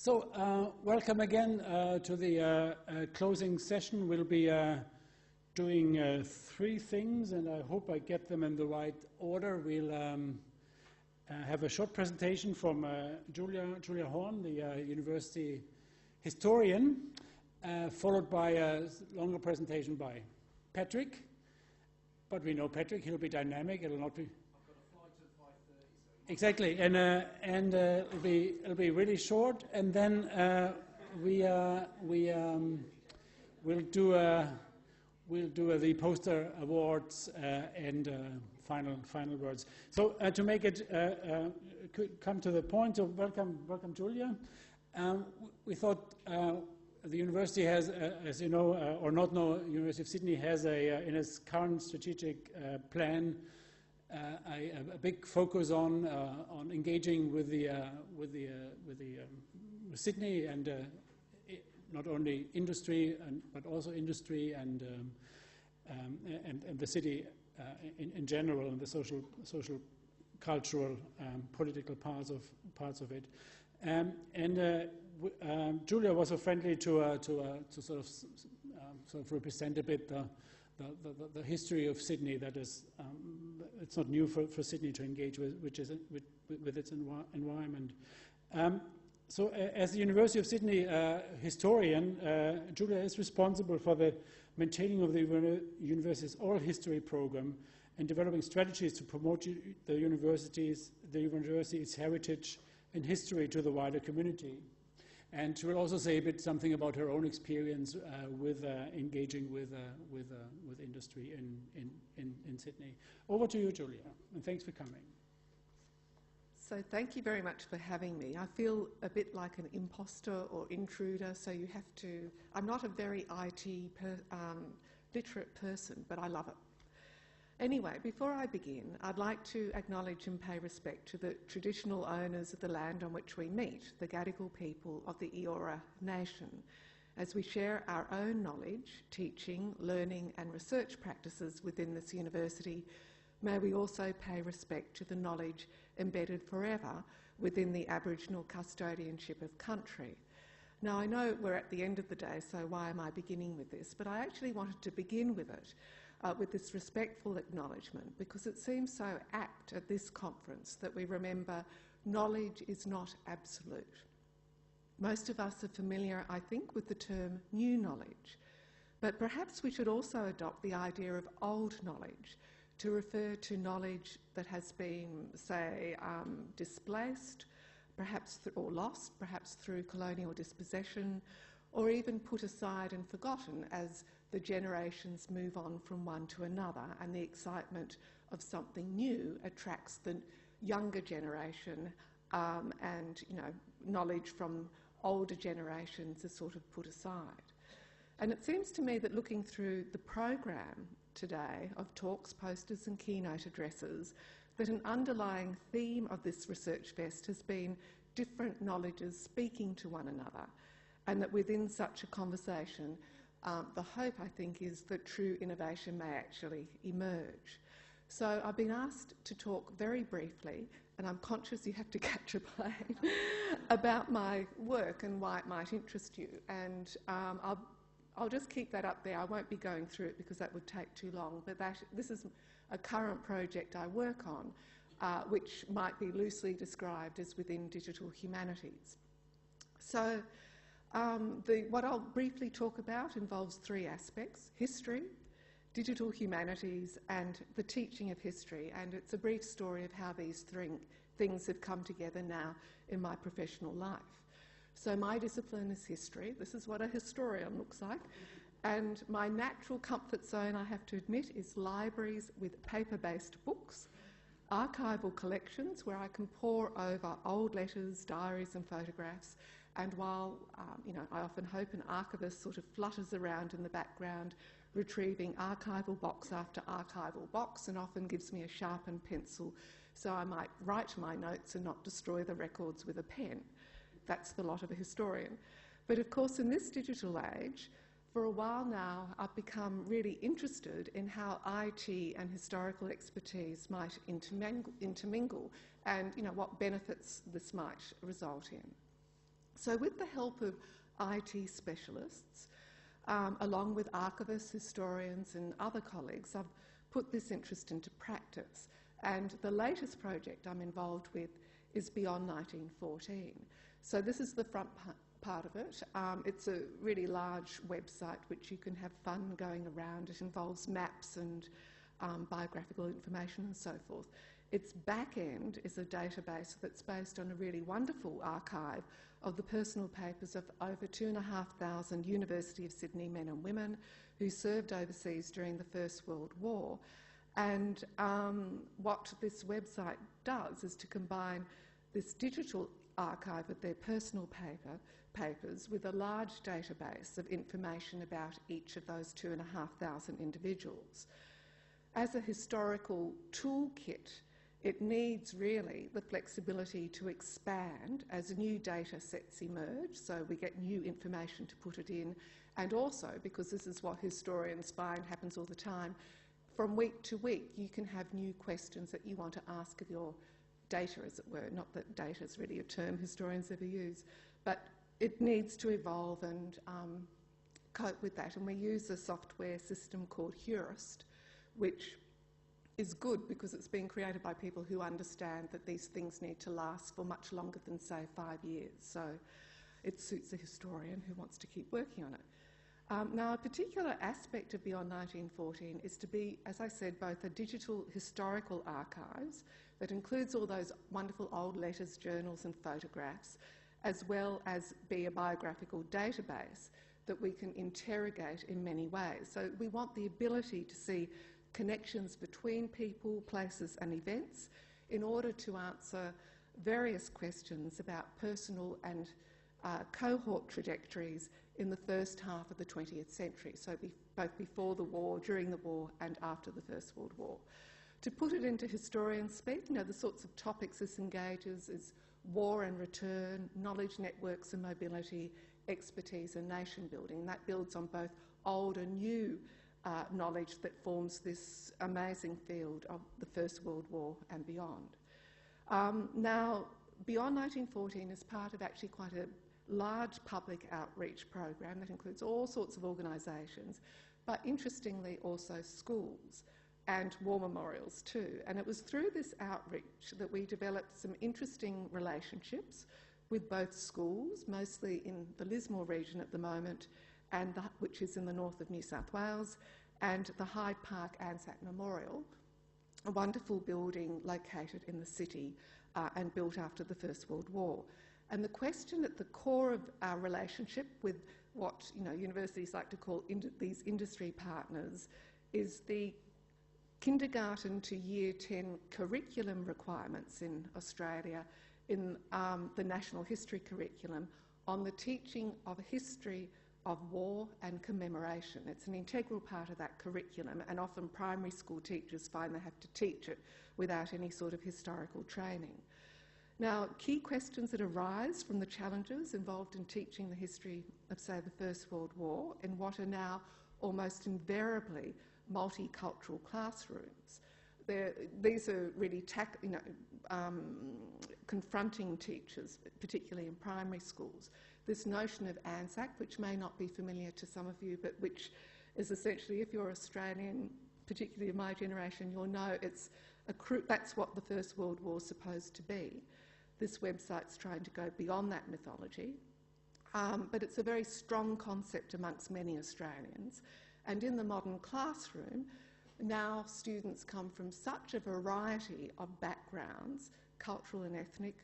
So, welcome again to the closing session. We'll be doing three things, and I hope I get them in the right order. We'll have a short presentation from Julia Horne, the university historian, followed by a longer presentation by Patrick. But we know Patrick, he'll be dynamic, it'll not be... Exactly, and it'll be really short, and then we'll do the poster awards and final words. So to make it come to the point, so welcome Julia. We thought the university has, as you know or not know, University of Sydney has in its current strategic plan. A big focus on engaging with Sydney and not only industry but also industry and the city in general, and the social, cultural, political parts of it. Julia was so friendly to sort of represent a bit the history of Sydney. That is, it's not new for Sydney to engage with its environment. So, as the University of Sydney historian, Julia is responsible for the maintaining of the university's oral history program and developing strategies to promote the university's heritage and history to the wider community. And she will also say a bit something about her own experience with engaging with industry in Sydney. Over to you, Julia, and thanks for coming. So thank you very much for having me. I feel a bit like an imposter or intruder, so you have to... I'm not a very IT literate person, but I love it. Anyway, before I begin, I'd like to acknowledge and pay respect to the traditional owners of the land on which we meet, the Gadigal people of the Eora Nation. As we share our own knowledge, teaching, learning and research practices within this university, may we also pay respect to the knowledge embedded forever within the Aboriginal custodianship of country. Now, I know we're at the end of the day, so why am I beginning with this? But I actually wanted to begin with it, with this respectful acknowledgement, because it seems so apt at this conference that we remember knowledge is not absolute. Most of us are familiar, I think, with the term new knowledge, but perhaps we should also adopt the idea of old knowledge to refer to knowledge that has been, say, displaced, perhaps or lost, perhaps through colonial dispossession, or even put aside and forgotten as the generations move on from one to another, and the excitement of something new attracts the younger generation, and knowledge from older generations is sort of put aside. And it seems to me that looking through the program today of talks, posters and keynote addresses, that an underlying theme of this Research Fest has been different knowledges speaking to one another, and that within such a conversation, the hope, I think, is that true innovation may actually emerge. So I've been asked to talk very briefly, and I'm conscious you have to catch a plane, about my work and why it might interest you. And I'll just keep that up there. I won't be going through it because that would take too long, but this is a current project I work on, which might be loosely described as within digital humanities. So what I'll briefly talk about involves three aspects: history, digital humanities and the teaching of history, and it's a brief story of how these things have come together now in my professional life. So my discipline is history. This is what a historian looks like. And my natural comfort zone, I have to admit, is libraries with paper-based books, archival collections where I can pore over old letters, diaries and photographs, and while, I often hope an archivist sort of flutters around in the background, retrieving archival box after archival box, and often gives me a sharpened pencil so I might write my notes and not destroy the records with a pen. That's the lot of a historian. But of course, in this digital age, for a while now, I've become really interested in how IT and historical expertise might intermingle and what benefits this might result in. So with the help of IT specialists, along with archivists, historians and other colleagues, I've put this interest into practice. And the latest project I'm involved with is Beyond 1914. So this is the front part of it. It's a really large website which you can have fun going around. It involves maps and biographical information and so forth. Its back end is a database that's based on a really wonderful archive of the personal papers of over 2,500 University of Sydney men and women who served overseas during the First World War. And what this website does is to combine this digital archive of their personal papers with a large database of information about each of those 2,500 individuals. As a historical toolkit, it needs really the flexibility to expand as new data sets emerge, so we get new information to put it in, and also, because this is what historians find happens all the time, from week to week you can have new questions that you want to ask of your data, as it were. Not that data is really a term historians ever use, but it needs to evolve and cope with that. And we use a software system called Hurist, which is good because it's been created by people who understand that these things need to last for much longer than, say, 5 years. So it suits a historian who wants to keep working on it. Now, a particular aspect of Beyond 1914 is to be, as I said, both a digital historical archives that includes all those wonderful old letters, journals and photographs, as well as be a biographical database that we can interrogate in many ways. So we want the ability to see connections between people, places and events in order to answer various questions about personal and cohort trajectories in the first half of the 20th century, so both before the war, during the war and after the First World War. To put it into historian speak, you know, the sorts of topics this engages is war and return, knowledge networks and mobility, expertise and nation building. That builds on both old and new knowledge that forms this amazing field of the First World War and beyond. Now, Beyond 1914 is part of actually quite a large public outreach program that includes all sorts of organisations, but interestingly also schools and war memorials too. And it was through this outreach that we developed some interesting relationships with both schools, mostly in the Lismore region at the moment, and which is in the north of New South Wales, and the Hyde Park Anzac Memorial, a wonderful building located in the city and built after the First World War. And the question at the core of our relationship with what universities like to call these industry partners is the kindergarten to year 10 curriculum requirements in Australia in the National History curriculum on the teaching of a history of war and commemoration. It's an integral part of that curriculum, and often primary school teachers find they have to teach it without any sort of historical training. Now, key questions that arise from the challenges involved in teaching the history of, say, the First World War in what are now almost invariably multicultural classrooms. These are really confronting teachers, particularly in primary schools. This notion of Anzac, which may not be familiar to some of you, but which is essentially, if you're Australian, particularly of my generation, you'll know that's what the First World War is supposed to be. This website's trying to go beyond that mythology, but it's a very strong concept amongst many Australians. And in the modern classroom, now students come from such a variety of backgrounds, cultural and ethnic,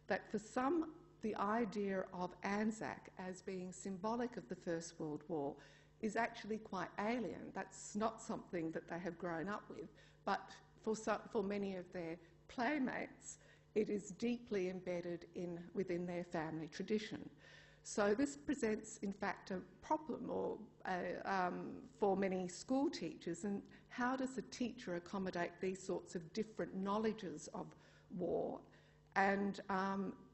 that for some, the idea of Anzac as being symbolic of the First World War is actually quite alien. That's not something that they have grown up with, but for many of their playmates, it is deeply embedded within their family tradition. So this presents, in fact, a problem for many school teachers. And how does a teacher accommodate these sorts of different knowledges of war and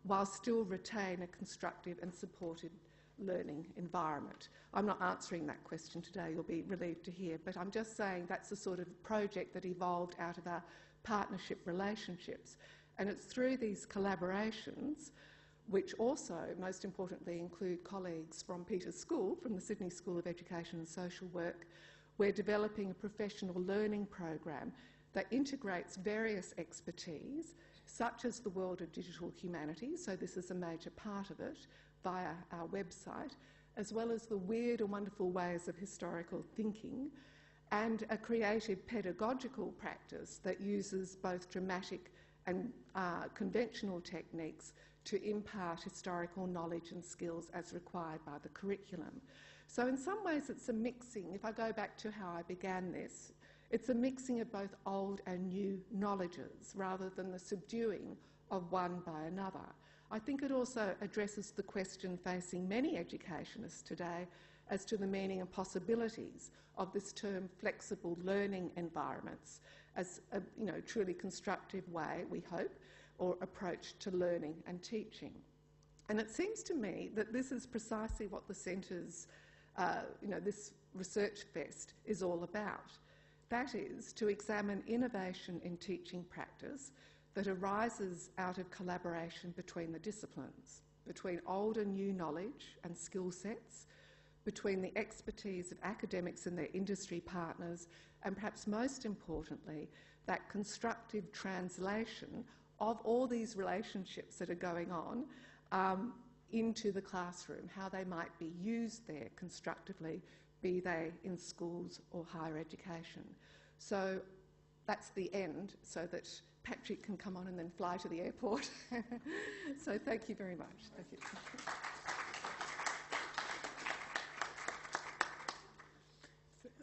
while still retain a constructive and supported learning environment? I'm not answering that question today, you'll be relieved to hear, but I'm just saying that's the sort of project that evolved out of our partnership relationships. And it's through these collaborations which also, most importantly, include colleagues from Peter's School, from the Sydney School of Education and Social Work. We're developing a professional learning program that integrates various expertise, such as the world of digital humanities, so this is a major part of it, via our website, as well as the weird and wonderful ways of historical thinking, and a creative pedagogical practice that uses both dramatic and conventional techniques to impart historical knowledge and skills as required by the curriculum. So in some ways it's a mixing, if I go back to how I began this, it's a mixing of both old and new knowledges rather than the subduing of one by another. I think it also addresses the question facing many educationists today as to the meaning and possibilities of this term flexible learning environments as a truly constructive way, we hope, or approach to learning and teaching. And it seems to me that this is precisely what the Centre's, this Research Fest is all about. That is, to examine innovation in teaching practice that arises out of collaboration between the disciplines, between old and new knowledge and skill sets, between the expertise of academics and their industry partners, and perhaps most importantly, that constructive translation of all these relationships that are going on into the classroom, how they might be used there constructively, be they in schools or higher education. So that's the end, so that Patrick can come on and then fly to the airport. So thank you very much. Thank you.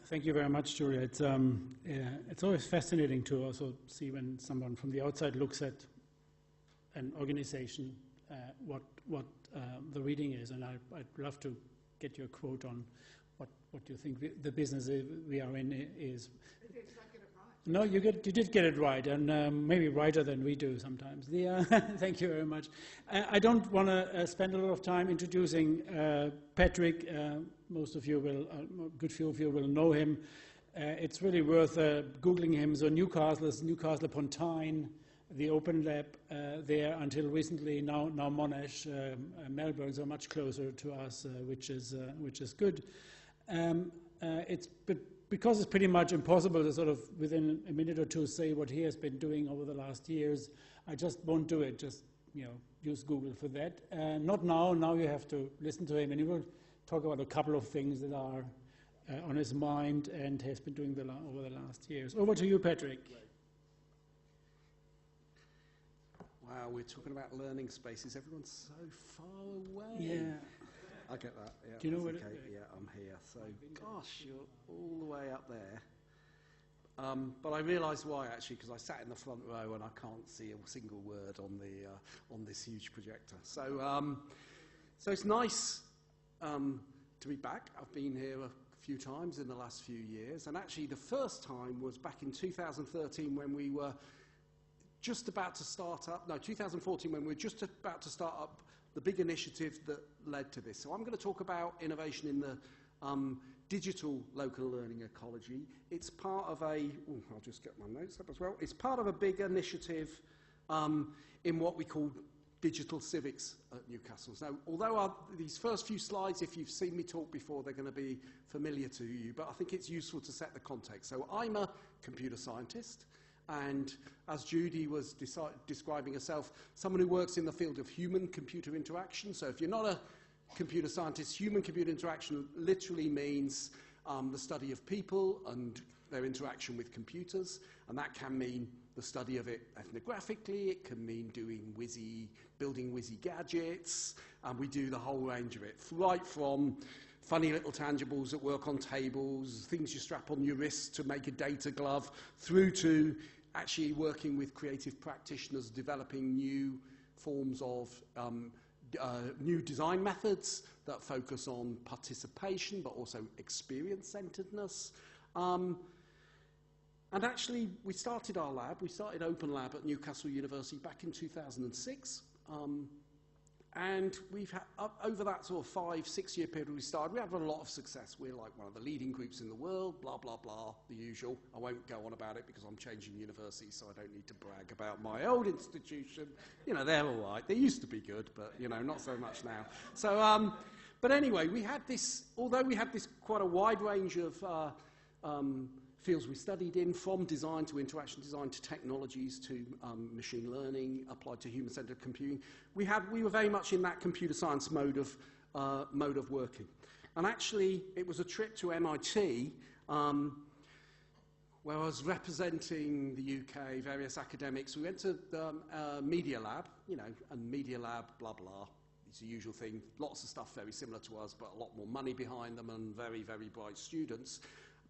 Thank you very much, Julia. It's always fascinating to also see when someone from the outside looks at an organization, what the reading is, and I'd love to get your quote on what you think the business we are in is. Did I get it right? No, you did get it right, and maybe righter than we do sometimes. Thank you very much. I don't want to spend a lot of time introducing Patrick. Most of you will, a good few of you will know him. It's really worth Googling him. So Newcastle is Newcastle upon Tyne, the Open Lab there until recently. Now Monash, Melbourne, so much closer to us, which is good. Because it's pretty much impossible to sort of within a minute or two say what he has been doing over the last years, I just won't do it. Just use Google for that. Not now. Now you have to listen to him, and he will talk about a couple of things that are on his mind and has been doing over the last years. Over to you, Patrick. Wow, we're talking about learning spaces. Everyone's so far away. Yeah. I get that. Yeah, do you know what? Okay. Yeah, I'm here. So, gosh, you're all the way up there. But I realised why actually, because I sat in the front row and I can't see a single word on this huge projector. So, so it's nice to be back. I've been here a few times in the last few years, and actually the first time was back in 2013 when we were just about to start up. No, 2014 when we were just about to start up the big initiative that led to this. So I'm going to talk about innovation in the Digital Local Learning Ecology. It's part of a, I'll just get my notes up as well. It's part of a big initiative in what we call Digital Civics at Newcastle. So although these first few slides, if you've seen me talk before, they're going to be familiar to you, but I think it's useful to set the context. So I'm a computer scientist, and as Judy was describing herself, someone who works in the field of human-computer interaction. So if you're not a computer scientist, human-computer interaction literally means the study of people and their interaction with computers, and that can mean the study of it ethnographically, it can mean building whizzy gadgets, and we do the whole range of it, right from funny little tangibles that work on tables, things you strap on your wrists to make a data glove, through to actually working with creative practitioners, developing new forms of new design methods that focus on participation, but also experience-centeredness. And actually, we started Open Lab at Newcastle University back in 2006. And we've had, over that sort of 5-6 year period we started, we had a lot of success. We're like one of the leading groups in the world, blah, blah, blah, the usual. I won't go on about it because I'm changing universities, so I don't need to brag about my old institution. You know, they're all right. They used to be good, but, you know, not so much now. So, but anyway, we had this, although we had this quite a wide range of fields we studied in, from design to interaction design to technologies to machine learning applied to human-centered computing. We were very much in that computer science mode of working. And actually, it was a trip to MIT where I was representing the UK, various academics. We went to the Media Lab, you know, and Media Lab, blah, blah. It's the usual thing. Lots of stuff very similar to us, but a lot more money behind them and very, very bright students.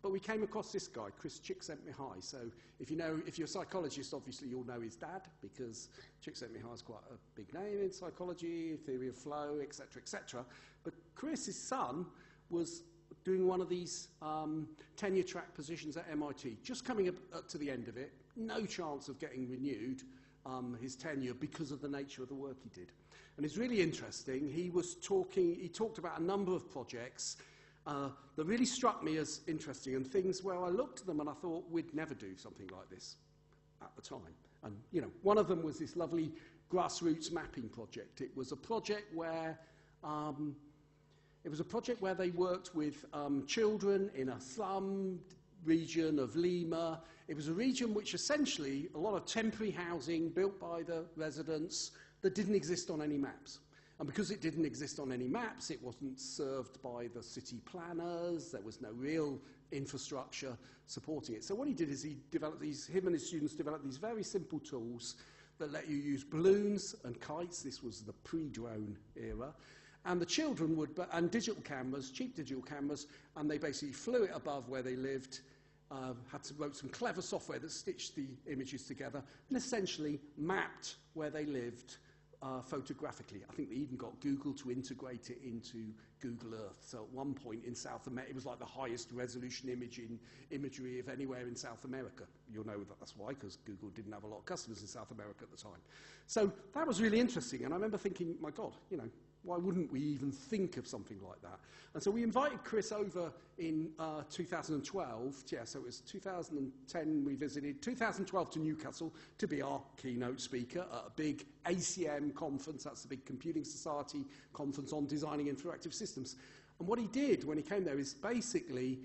But we came across this guy, Chris Csikszentmihalyi. So if you're a psychologist, obviously you'll know his dad, because Csikszentmihalyi is quite a big name in psychology, theory of flow, etc., etc. But Chris's son was doing one of these tenure track positions at MIT, just coming up to the end of it, no chance of getting renewed his tenure because of the nature of the work he did. And it's really interesting. He talked about a number of projects that really struck me as interesting, and things where I looked at them and I thought we'd never do something like this at the time. And you know, one of them was this lovely grassroots mapping project. It was a project where they worked with children in a slum region of Lima. It was a region which essentially a lot of temporary housing built by the residents that didn't exist on any maps. And because it didn't exist on any maps, it wasn't served by the city planners, there was no real infrastructure supporting it. So what he did is him and his students developed these very simple tools that let you use balloons and kites. This was the pre-drone era. And the children and digital cameras, cheap digital cameras, and they basically flew it above where they lived, wrote some clever software that stitched the images together and essentially mapped where they lived photographically. I think they even got Google to integrate it into Google Earth. So at one point in South America, it was like the highest resolution imagery of anywhere in South America. You'll know that's why, because Google didn't have a lot of customers in South America at the time. So that was really interesting. And I remember thinking, my God, you know, why wouldn't we even think of something like that? And so we invited Chris over in 2012. Yeah, so it was 2010 we visited, 2012 to Newcastle to be our keynote speaker at a big ACM conference. That's the big Computing Society conference on designing interactive systems. And what he did when he came there is basically,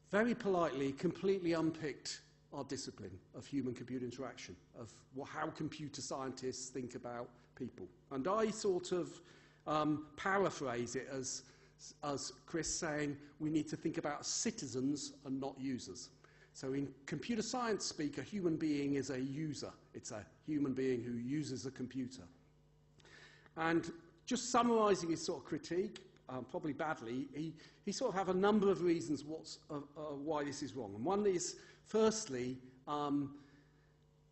very politely, completely unpicked our discipline of human-computer interaction, of how computer scientists think about people. And I sort of paraphrase it as Chris saying, we need to think about citizens and not users. So in computer science speak, a human being is a user. It's a human being who uses a computer. And just summarising his sort of critique, probably badly, he sort of have a number of reasons why this is wrong. And one is, firstly,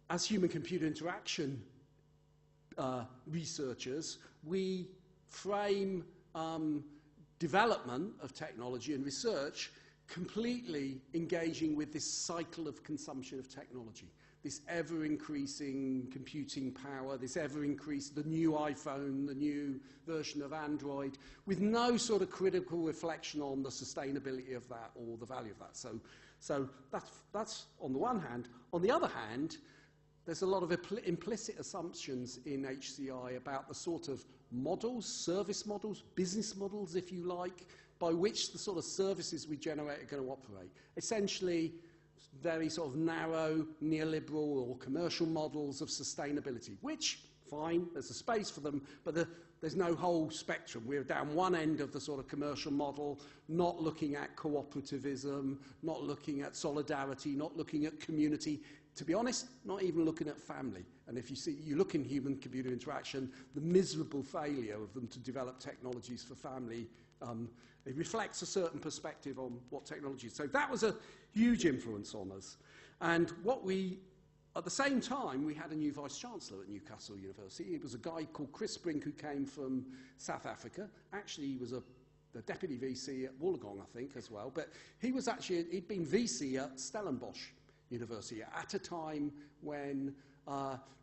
as human-computer interaction researchers, we frame development of technology and research completely engaging with this cycle of consumption of technology, this ever-increasing computing power, the new iPhone, the new version of Android, with no sort of critical reflection on the sustainability of that or the value of that. So that's on the one hand. On the other hand, there's a lot of implicit assumptions in HCI about the sort of models, service models, business models, if you like, by which the sort of services we generate are going to operate. Essentially, very sort of narrow, neoliberal or commercial models of sustainability, which, fine, there's a space for them, but there's no whole spectrum. We're down one end of the sort of commercial model, not looking at cooperativism, not looking at solidarity, not looking at community. To be honest, not even looking at family. And if you look in human-computer interaction, the miserable failure of them to develop technologies for family, it reflects a certain perspective on what technology is. So that was a huge influence on us. And at the same time, we had a new Vice-Chancellor at Newcastle University. It was a guy called Chris Brink who came from South Africa. Actually, he was the Deputy VC at Wollongong, I think, as well. But he'd been VC at Stellenbosch University at a time when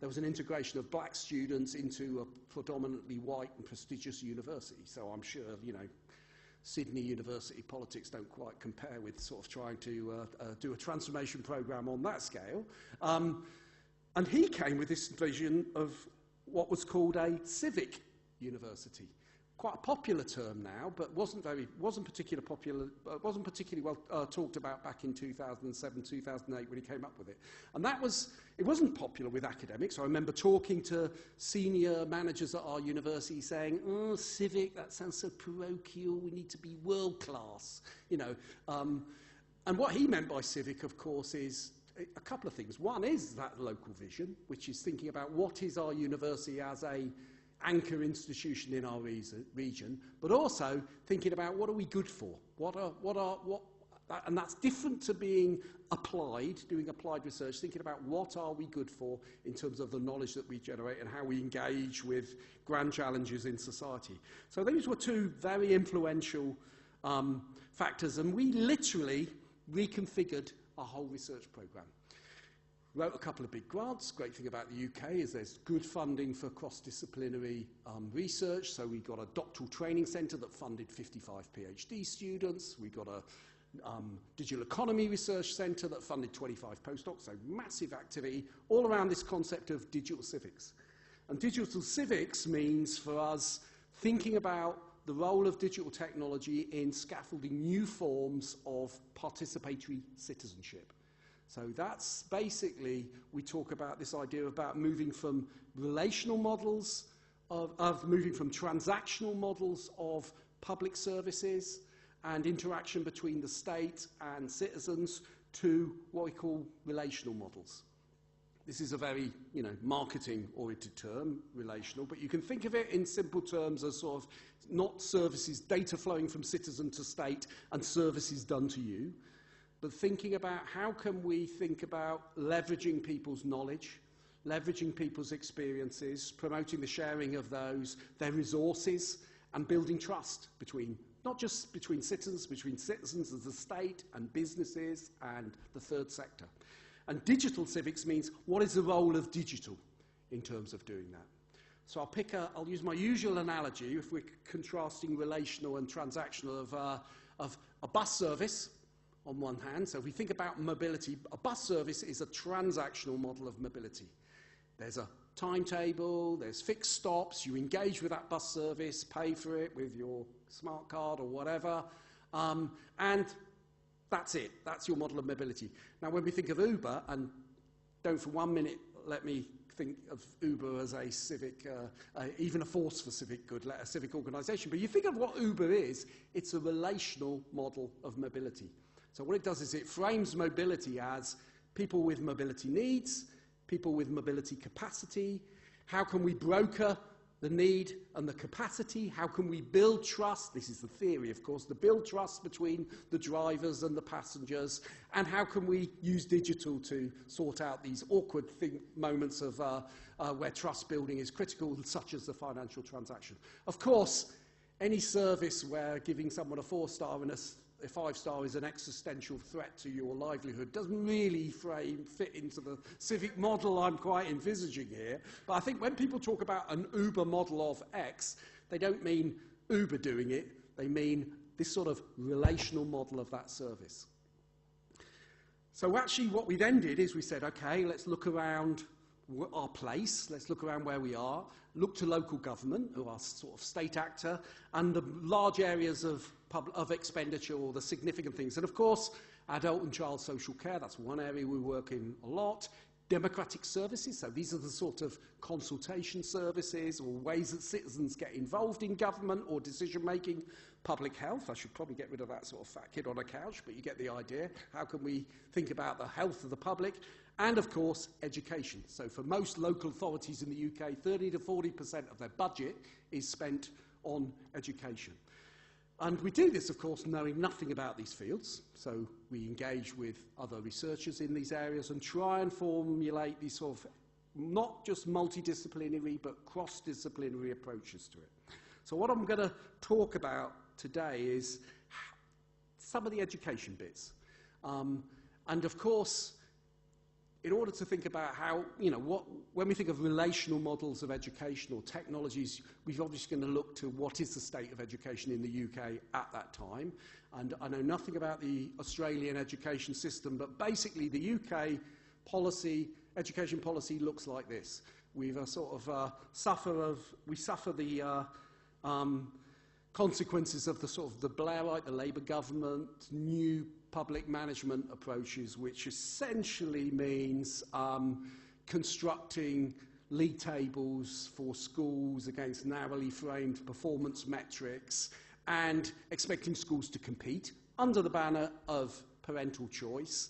there was an integration of black students into a predominantly white and prestigious university. So I'm sure, you know, Sydney University politics don't quite compare with sort of trying to do a transformation program on that scale. And he came with this vision of what was called a civic university. Quite a popular term now, but wasn't particularly well talked about back in 2007, 2008 when he came up with it. And it wasn't popular with academics. I remember talking to senior managers at our university saying, "Oh, civic, that sounds so parochial. We need to be world class," you know. And what he meant by civic, of course, is a couple of things. One is that local vision, which is thinking about what is our university as a anchor institution in our region, but also thinking about what are we good for? And that's different to being applied, doing applied research, thinking about what are we good for in terms of the knowledge that we generate and how we engage with grand challenges in society. So these were two very influential factors, and we literally reconfigured our whole research program. Wrote a couple of big grants. Great thing about the UK is there's good funding for cross-disciplinary research. So we got a doctoral training centre that funded 55 PhD students. We got a digital economy research centre that funded 25 postdocs. So massive activity all around this concept of digital civics. And digital civics means for us thinking about the role of digital technology in scaffolding new forms of participatory citizenship. So that's basically, we talk about this idea about moving from relational models, of moving from transactional models of public services and interaction between the state and citizens to what we call relational models. This is a very, you know, marketing-oriented term, relational, but you can think of it in simple terms as sort of not services, data flowing from citizen to state and services done to you, but thinking about how can we think about leveraging people's knowledge, leveraging people's experiences, promoting the sharing of those, their resources, and building trust between, not just between citizens as the state and businesses and the third sector. And digital civics means what is the role of digital in terms of doing that? So I'll use my usual analogy if we're contrasting relational and transactional of a bus service on one hand. So if we think about mobility, a bus service is a transactional model of mobility. There's a timetable, there's fixed stops, you engage with that bus service, pay for it with your smart card or whatever, and that's it. That's your model of mobility. Now, when we think of Uber, and don't for 1 minute let me think of Uber as a civic, even a force for civic good, a civic organisation, but you think of what Uber is, it's a relational model of mobility. So what it does is it frames mobility as people with mobility needs, people with mobility capacity. How can we broker the need and the capacity? How can we build trust? This is the theory, of course, to build trust between the drivers and the passengers. And how can we use digital to sort out these awkward moments of where trust building is critical, such as the financial transaction? Of course, any service where giving someone a 4-star and a 5-star is an existential threat to your livelihood doesn't really fit into the civic model I'm quite envisaging here. But I think when people talk about an Uber model of X, they don't mean Uber doing it, they mean this sort of relational model of that service. So actually what we then did is we said, okay, let's look around our place, let's look around where we are, look to local government, who are sort of state actor, and the large areas of expenditure or the significant things. And of course, adult and child social care, that's one area we work in a lot. Democratic services, so these are the sort of consultation services or ways that citizens get involved in government or decision making. Public health, I should probably get rid of that sort of fat kid on a couch, but you get the idea. How can we think about the health of the public? And of course, education. So for most local authorities in the UK, 30 to 40% of their budget is spent on education. And we do this, of course, knowing nothing about these fields. So we engage with other researchers in these areas and try and formulate these sort of not just multidisciplinary, but cross-disciplinary approaches to it. So what I'm going to talk about today is some of the education bits. And of course, in order to think about how, when we think of relational models of education or technologies, we're obviously going to look to what is the state of education in the UK at that time. And I know nothing about the Australian education system, but basically the UK education policy looks like this. We've we suffer the consequences of the Blairite, the Labour government, new public management approaches, which essentially means constructing league tables for schools against narrowly framed performance metrics and expecting schools to compete under the banner of parental choice.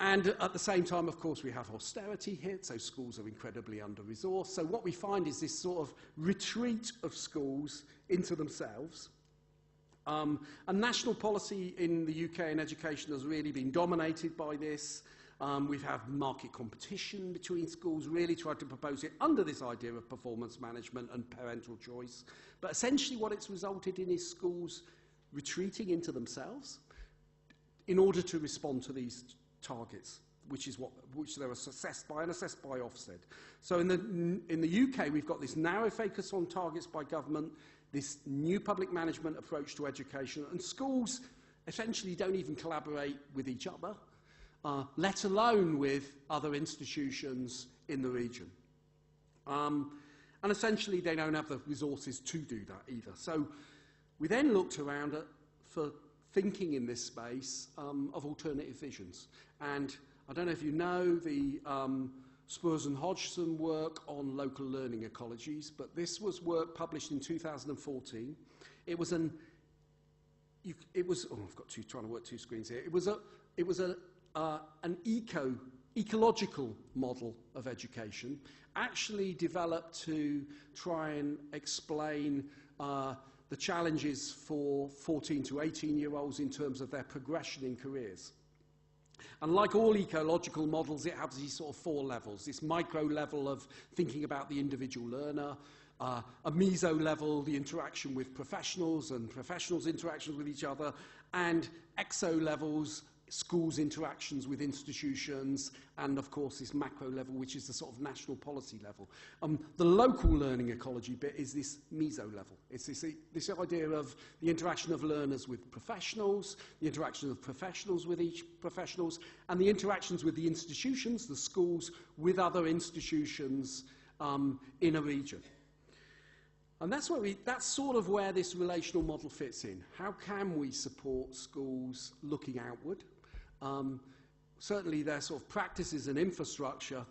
And at the same time, of course, we have austerity hit, so schools are incredibly under-resourced. So what we find is this sort of retreat of schools into themselves. And national policy in the UK in education has really been dominated by this. We've had market competition between schools, really tried to propose it under this idea of performance management and parental choice. But essentially what it's resulted in is schools retreating into themselves in order to respond to these targets, which they were assessed by and assessed by Ofsted. So in the UK, we've got this narrow focus on targets by government, this new public management approach to education, and schools essentially don't even collaborate with each other, let alone with other institutions in the region. And essentially, they don't have the resources to do that either. So we then looked around for thinking in this space of alternative visions. And I don't know if you know the Spurs and Hodgson work on local learning ecologies, but this was work published in 2014. It was I've got trying to work two screens here. It was an ecological model of education, actually developed to try and explain the challenges for 14 to 18-year-olds in terms of their progression in careers. And like all ecological models, it has these sort of four levels. This micro level of thinking about the individual learner, a meso level, the interaction with professionals and professionals' interactions with each other, and exo levels, schools' interactions with institutions, and of course this macro level, which is the sort of national policy level. The local learning ecology bit is this meso level. It's this idea of the interaction of learners with professionals, the interaction of professionals with each professionals, and the interactions with the institutions, the schools, with other institutions in a region. And that's sort of where this relational model fits in. How can we support schools looking outward? Certainly their sort of practices and infrastructure,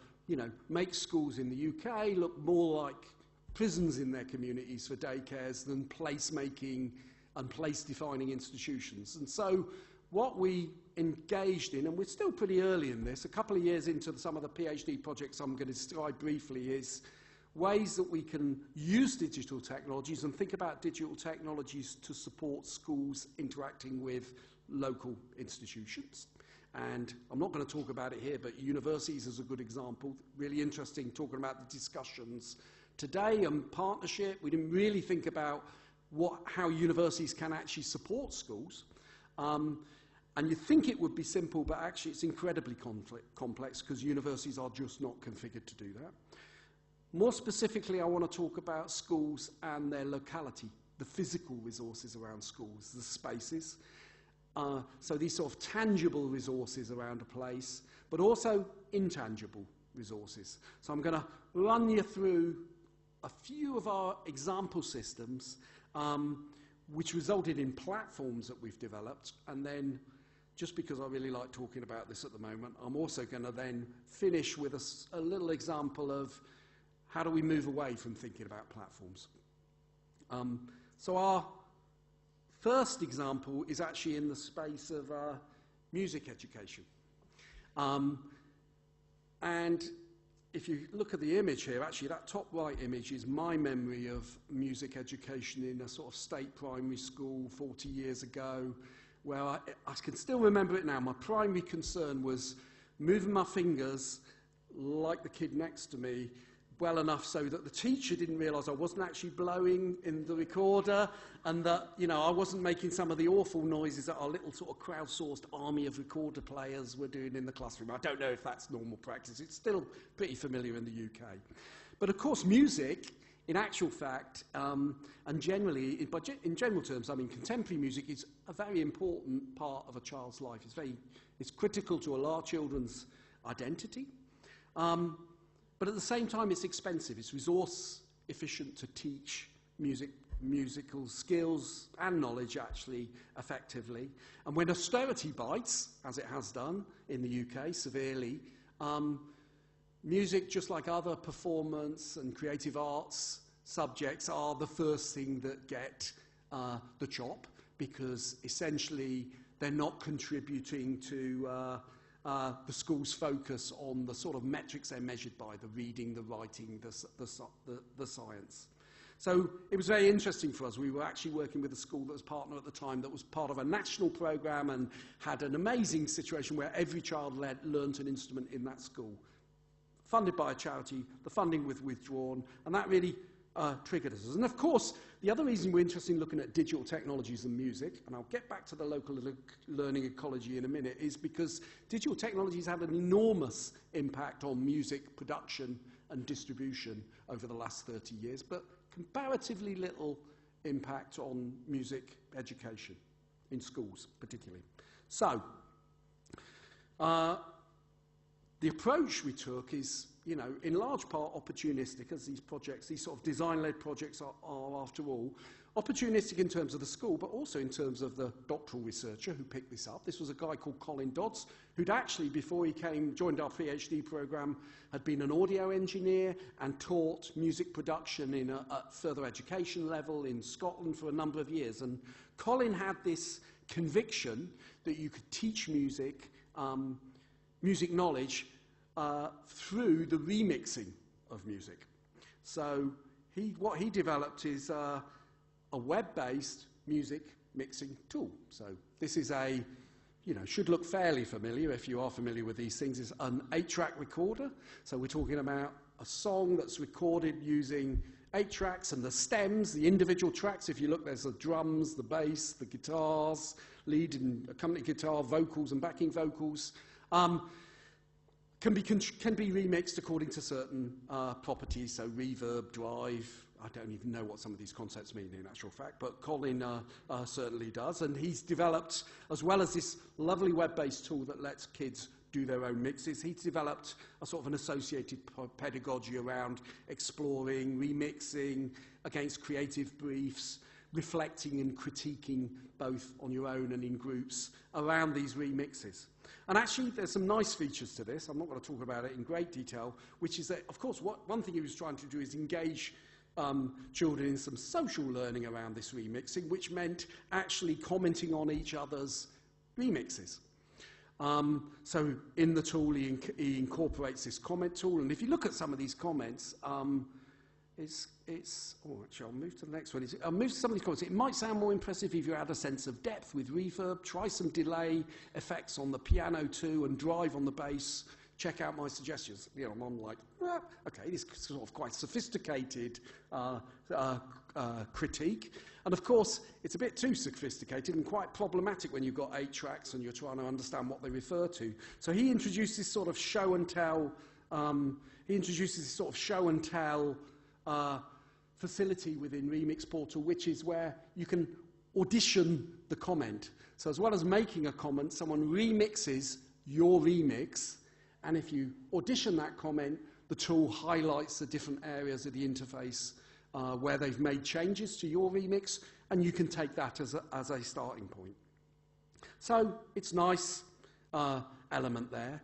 make schools in the UK look more like prisons in their communities for daycares than place-making and place-defining institutions. And so what we engaged in, and we're still pretty early in this, a couple of years into some of the PhD projects I'm going to describe briefly, is ways that we can use digital technologies and think about digital technologies to support schools interacting with local institutions. And I'm not going to talk about it here, but universities is a good example. Really interesting talking about the discussions today and partnership. We didn't really think about how universities can actually support schools. And you think it would be simple, but actually it's incredibly complex because universities are just not configured to do that. More specifically, I want to talk about schools and their locality, the physical resources around schools, the spaces. So these sort of tangible resources around a place, but also intangible resources. So I'm going to run you through a few of our example systems, which resulted in platforms that we've developed. And then, just because I really like talking about this at the moment, I'm also going to then finish with a little example of how do we move away from thinking about platforms. So our first example is actually in the space of music education. And if you look at the image here, actually that top right image is my memory of music education in a sort of state primary school 40 years ago, where I can still remember it now. My primary concern was moving my fingers like the kid next to me well enough so that the teacher didn't realise I wasn't actually blowing in the recorder, and that, you know, I wasn't making some of the awful noises that our little sort of crowdsourced army of recorder players were doing in the classroom. I don't know if that's normal practice. It's still pretty familiar in the UK. But of course, music, in actual fact, and generally, in general terms, I mean, contemporary music is a very important part of a child's life. It's critical to a lot of children's identity. But at the same time, it's expensive. It's resource efficient to teach musical skills and knowledge, actually, effectively. And when austerity bites, as it has done in the UK severely, music, just like other performance and creative arts subjects, are the first thing that get the chop, because essentially they're not contributing to the school's focus on the sort of metrics they're measured by, the reading, the writing, the science. So it was very interesting for us. We were actually working with a school that was partner at the time that was part of a national programme and had an amazing situation where every child learnt an instrument in that school. Funded by a charity, the funding was withdrawn, and that really triggered us. And of course, the other reason we're interested in looking at digital technologies and music, and I'll get back to the local learning ecology in a minute, is because digital technologies had an enormous impact on music production and distribution over the last 30 years, but comparatively little impact on music education, in schools particularly. So, the approach we took is, you know, in large part opportunistic, as these projects, these sort of design-led projects are after all. Opportunistic in terms of the school, but also in terms of the doctoral researcher who picked this up. This was a guy called Colin Dodds, who'd actually, before he joined our PhD programme, had been an audio engineer and taught music production at further education level in Scotland for a number of years. And Colin had this conviction that you could teach music, music knowledge, through the remixing of music. So what he developed is a web-based music mixing tool. So this is should look fairly familiar if you are familiar with these things. It's an 8-track recorder. So we're talking about a song that's recorded using 8 tracks, and the stems, the individual tracks, if you look, there's the drums, the bass, the guitars, lead and accompanying guitar, vocals and backing vocals. Can be remixed according to certain properties, so reverb, drive. I don't even know what some of these concepts mean in actual fact, but Colin certainly does. And he's developed, as well as this lovely web-based tool that lets kids do their own mixes, he's developed a sort of an associated pedagogy around exploring, remixing against creative briefs, reflecting and critiquing both on your own and in groups around these remixes. And actually, there's some nice features to this. I'm not going to talk about it in great detail, which is that, of course, one thing he was trying to do is engage children in some social learning around this remixing, which meant actually commenting on each other's remixes. So in the tool, he incorporates this comment tool. And if you look at some of these comments, actually, I'll move to the next one. I'll move to some of these comments. It might sound more impressive if you add a sense of depth with reverb. Try some delay effects on the piano too, and drive on the bass. Check out my suggestions. You know, I'm like, okay, this is sort of quite sophisticated critique. And of course, it's a bit too sophisticated and quite problematic when you've got 8 tracks and you're trying to understand what they refer to. So he introduced this sort of show and tell. Facility within Remix Portal, which is where you can audition the comment. So as well as making a comment, someone remixes your remix, and if you audition that comment, the tool highlights the different areas of the interface where they've made changes to your remix, and you can take that as a starting point. So it's a nice element there.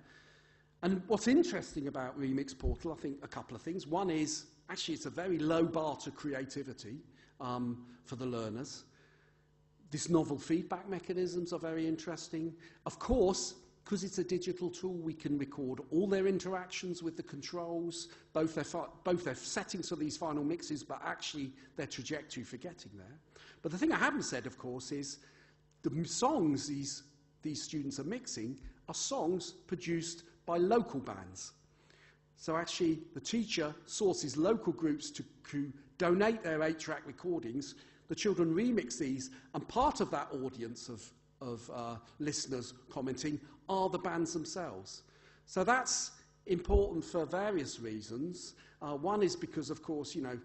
And what's interesting about Remix Portal, I think a couple of things. One is, actually, it's a very low bar to creativity for the learners. These novel feedback mechanisms are very interesting. Of course, because it's a digital tool, we can record all their interactions with the controls, both their settings for these final mixes, but actually their trajectory for getting there. But the thing I haven't said, of course, is the songs these students are mixing are songs produced by local bands. So actually, the teacher sources local groups to donate their 8-track recordings. The children remix these, and part of that audience of listeners commenting are the bands themselves. So that's important for various reasons. One is because, of course, you know,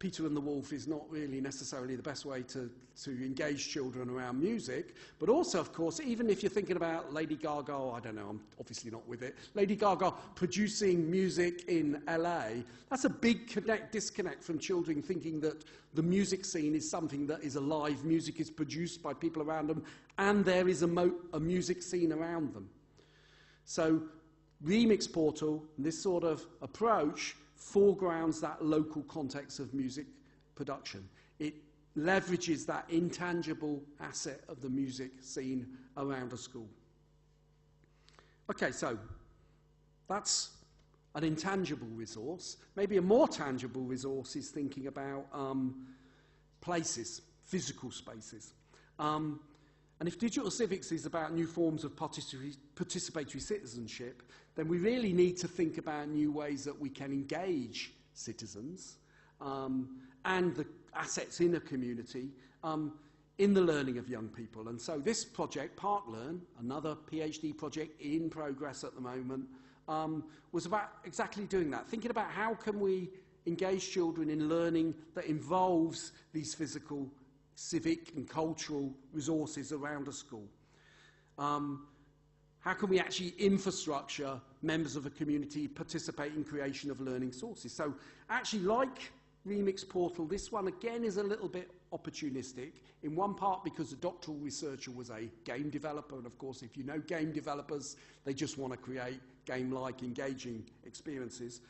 Peter and the Wolf is not really necessarily the best way to engage children around music, but also, of course, even if you're thinking about Lady Gaga, I don't know, I'm obviously not with it, Lady Gaga producing music in LA, that's a big disconnect from children thinking that the music scene is something that is alive, music is produced by people around them, and there is a music scene around them. So Remix Portal, this sort of approach, foregrounds that local context of music production. It leverages that intangible asset of the music scene around a school. Okay, so that's an intangible resource. Maybe a more tangible resource is thinking about places, physical spaces. And if digital civics is about new forms of participatory citizenship, then we really need to think about new ways that we can engage citizens and the assets in a community in the learning of young people. And so this project, ParkLearn, another PhD project in progress at the moment, was about exactly doing that, thinking about how can we engage children in learning that involves these physical, civic and cultural resources around a school. How can we actually infrastructure members of a community participate in creation of learning sources? So actually, like Remix Portal, this one again is a little bit opportunistic, in one part because the doctoral researcher was a game developer, and of course if you know game developers, they just want to create game-like engaging experiences.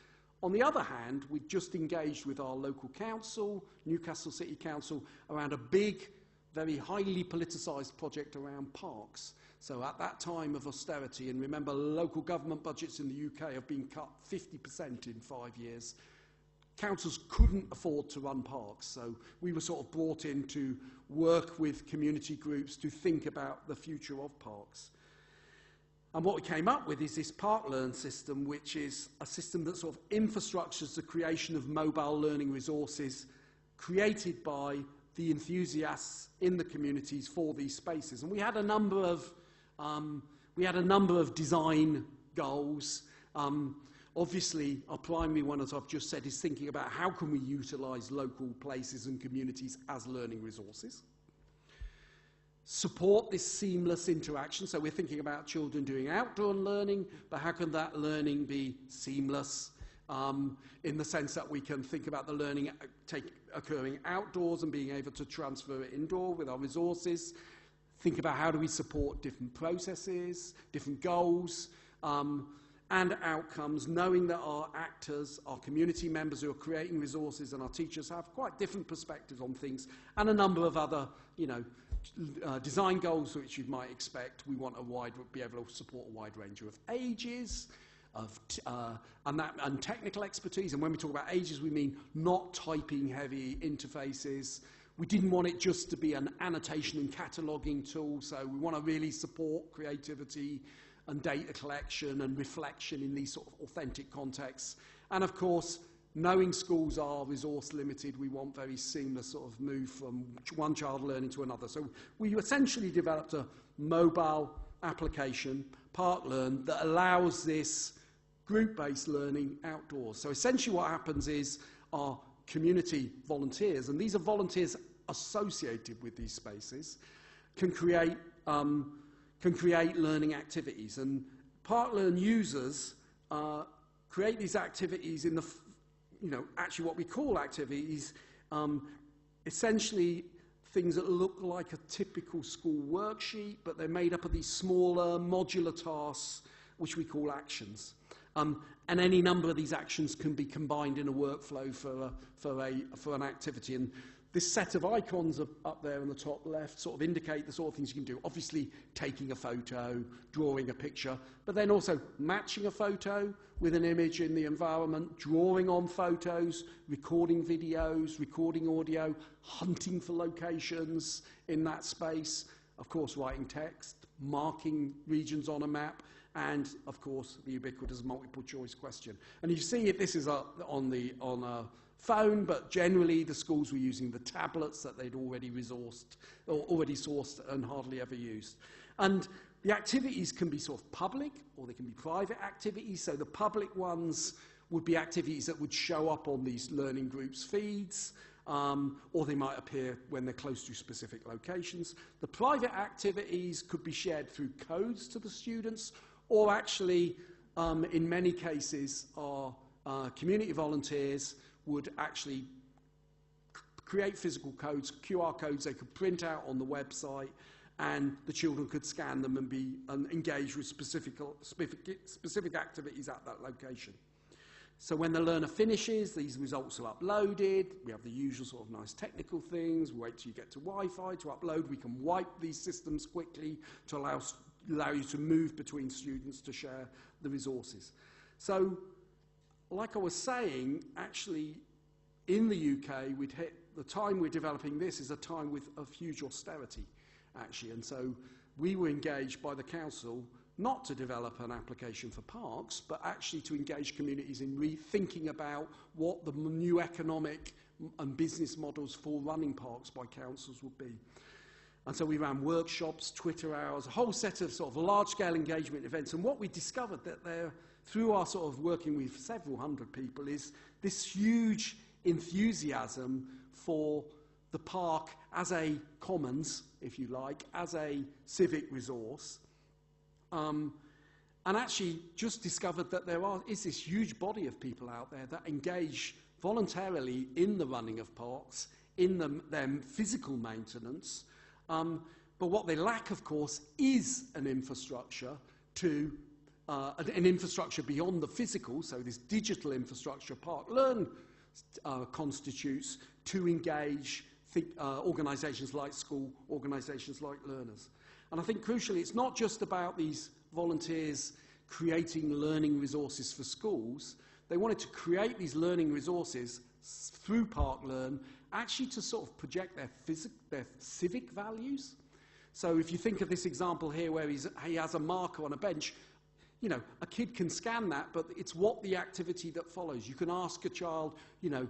On the other hand, we just engaged with our local council, Newcastle City Council, around a big, very highly politicised project around parks. So at that time of austerity, and remember local government budgets in the UK have been cut 50% in 5 years, councils couldn't afford to run parks. So we were sort of brought in to work with community groups to think about the future of parks. And what we came up with is this ParkLearn system, which is a system that sort of infrastructures the creation of mobile learning resources created by the enthusiasts in the communities for these spaces. And we had a number of design goals. Obviously, our primary one, as I've just said, is thinking about how can we utilise local places and communities as learning resources. Support this seamless interaction. So we're thinking about children doing outdoor learning, but how can that learning be seamless in the sense that we can think about the learning occurring outdoors and being able to transfer it indoor with our resources. Think about how do we support different processes, different goals, and outcomes, knowing that our actors, our community members who are creating resources and our teachers have quite different perspectives on things, and a number of other, design goals which you might expect. We want be able to support a wide range of ages, and technical expertise. And when we talk about ages, we mean not typing heavy interfaces. We didn't want it just to be an annotation and cataloguing tool, so we want to really support creativity and data collection and reflection in these sort of authentic contexts. And of course, knowing schools are resource limited, we want very seamless sort of move from one child learning to another. So we essentially developed a mobile application, ParkLearn, that allows this group-based learning outdoors. So essentially what happens is our community volunteers, and these are volunteers associated with these spaces, can create learning activities. And ParkLearn users create these activities in the, actually what we call activities, essentially things that look like a typical school worksheet, but they're made up of these smaller modular tasks, which we call actions. And any number of these actions can be combined in a workflow for an activity. And this set of icons up there in the top left sort of indicate the sort of things you can do. Obviously, taking a photo, drawing a picture, but then also matching a photo with an image in the environment, drawing on photos, recording videos, recording audio, hunting for locations in that space, of course, writing text, marking regions on a map, and, of course, the ubiquitous multiple choice question. And you see if this is on a phone, but generally the schools were using the tablets that they'd already resourced, or already sourced and hardly ever used. And the activities can be sort of public, or they can be private activities. So the public ones would be activities that would show up on these learning groups' feeds, or they might appear when they're close to specific locations. The private activities could be shared through codes to the students, or actually, in many cases, our community volunteers would actually create physical codes, QR codes they could print out on the website, and the children could scan them and engage with specific activities at that location. So when the learner finishes, these results are uploaded. We have the usual sort of nice technical things. We wait till you get to Wi-Fi to upload. We can wipe these systems quickly to allow you to move between students to share the resources. So, like I was saying, actually, in the UK, we'd hit the time we're developing this is a time of huge austerity, actually. And so we were engaged by the council not to develop an application for parks, but actually to engage communities in rethinking about what the new economic and business models for running parks by councils would be. And so we ran workshops, Twitter hours, a whole set of sort of large-scale engagement events. And what we discovered that there, through our sort of working with several hundred people, is this huge enthusiasm for the park as a commons, if you like, as a civic resource. And actually just discovered that there is this huge body of people out there that engage voluntarily in the running of parks, in their physical maintenance. But what they lack, of course, is an infrastructure an infrastructure beyond the physical, so this digital infrastructure ParkLearn constitutes to engage organisations like school, organisations like learners. And I think crucially, it's not just about these volunteers creating learning resources for schools. They wanted to create these learning resources through ParkLearn actually to sort of project their civic values. So if you think of this example here where he has a marker on a bench, you know, a kid can scan that, but it's what the activity that follows. You can ask a child, you know,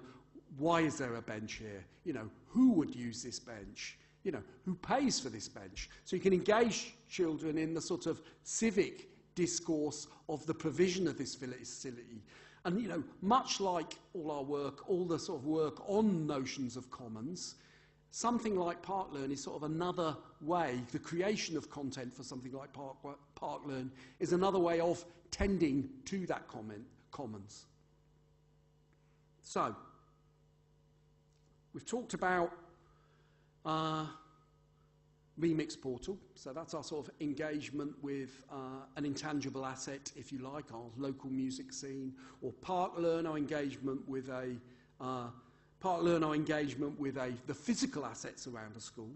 why is there a bench here? You know, who would use this bench? You know, who pays for this bench? So you can engage children in the sort of civic discourse of the provision of this facility. And, you know, much like all our work, all the sort of work on notions of commons, something like ParkLearn is sort of another way, the creation of content for something like ParkLearn is another way of tending to that commons. So, we've talked about Remix Portal, so that's our sort of engagement with an intangible asset, if you like, our local music scene, or ParkLearn, our engagement with the physical assets around a school.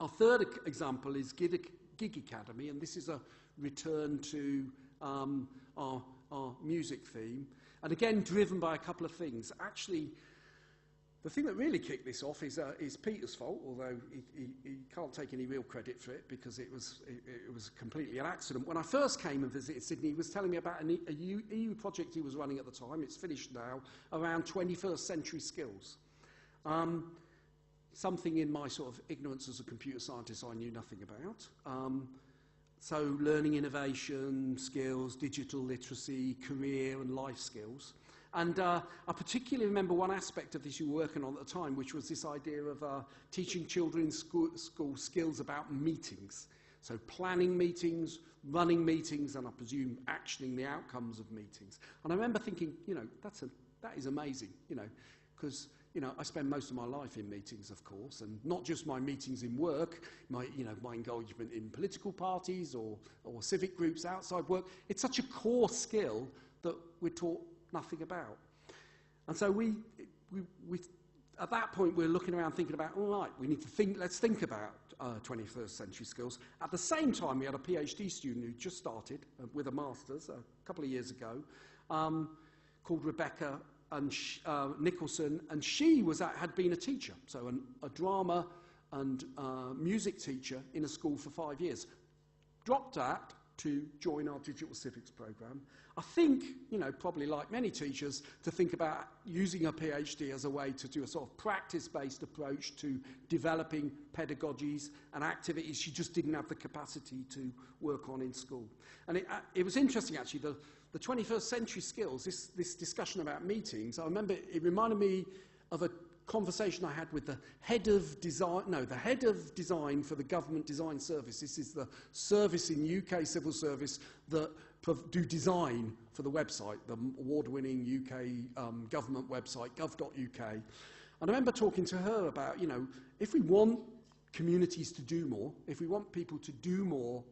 Our third example is Gig Academy, and this is a return to our music theme, and again driven by a couple of things. Actually, the thing that really kicked this off is Peter's fault, although he can't take any real credit for it because it was completely an accident. When I first came and visited Sydney, he was telling me about a EU project he was running at the time, it's finished now, around 21st century skills. Something in my sort of ignorance as a computer scientist I knew nothing about. So learning innovation, skills, digital literacy, career and life skills. And I particularly remember one aspect of this you were working on at the time, which was this idea of teaching children in school skills about meetings. So planning meetings, running meetings, and I presume actioning the outcomes of meetings. And I remember thinking, you know, that is amazing, you know, because, you know, I spend most of my life in meetings, of course, and not just my meetings in work, my engagement in political parties or civic groups outside work. It's such a core skill that we're taught nothing about. And so we at that point we're looking around thinking about, all right, we need to think, let's think about 21st century skills. At the same time, we had a PhD student who just started with a master's a couple of years ago, called Rebecca Nicholson, and she had been a teacher, so a drama and music teacher in a school for 5 years. Dropped out to join our digital civics program. I think, you know, probably like many teachers, to think about using a PhD as a way to do a sort of practice-based approach to developing pedagogies and activities she just didn't have the capacity to work on in school. And it was interesting, actually, the 21st century skills, this discussion about meetings. I remember it reminded me of a conversation I had with the head of design for the Government Design Service. This is the service in UK civil service that do design for the website, the award-winning UK government website, gov.uk. And I remember talking to her about, you know, if we want communities to do more, if we want people to do more,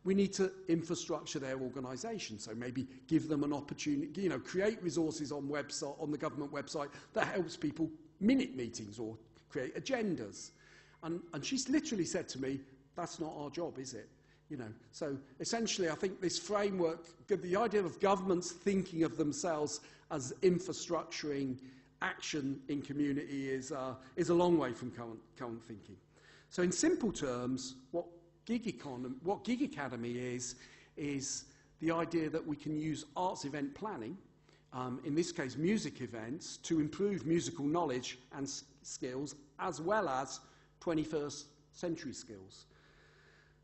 we need to infrastructure their organisation. So maybe give them an opportunity, you know, create resources on the government website that helps people minute meetings or create agendas. And she's literally said to me, that's not our job, is it? You know, so essentially I think this framework, the idea of governments thinking of themselves as infrastructuring action in community is a long way from current thinking. So in simple terms, what Gig Academy is the idea that we can use arts event planning, in this case music events, to improve musical knowledge and skills as well as 21st century skills.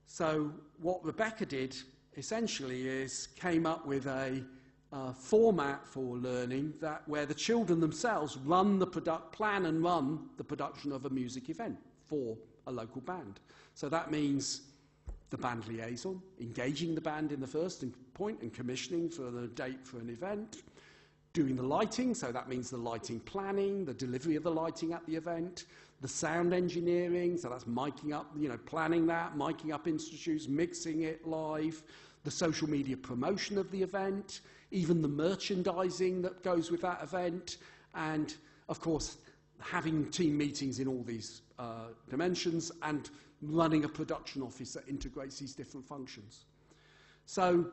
So what Rebecca did essentially is came up with a format for learning where the children themselves plan and run the production of a music event for a local band. So that means the band liaison, engaging the band in the first point and commissioning for the date for an event, doing the lighting, so that means the lighting planning, the delivery of the lighting at the event, the sound engineering, so that's miking up, you know, planning that, miking up institutes, mixing it live, the social media promotion of the event, even the merchandising that goes with that event, and of course having team meetings in all these dimensions and running a production office that integrates these different functions. So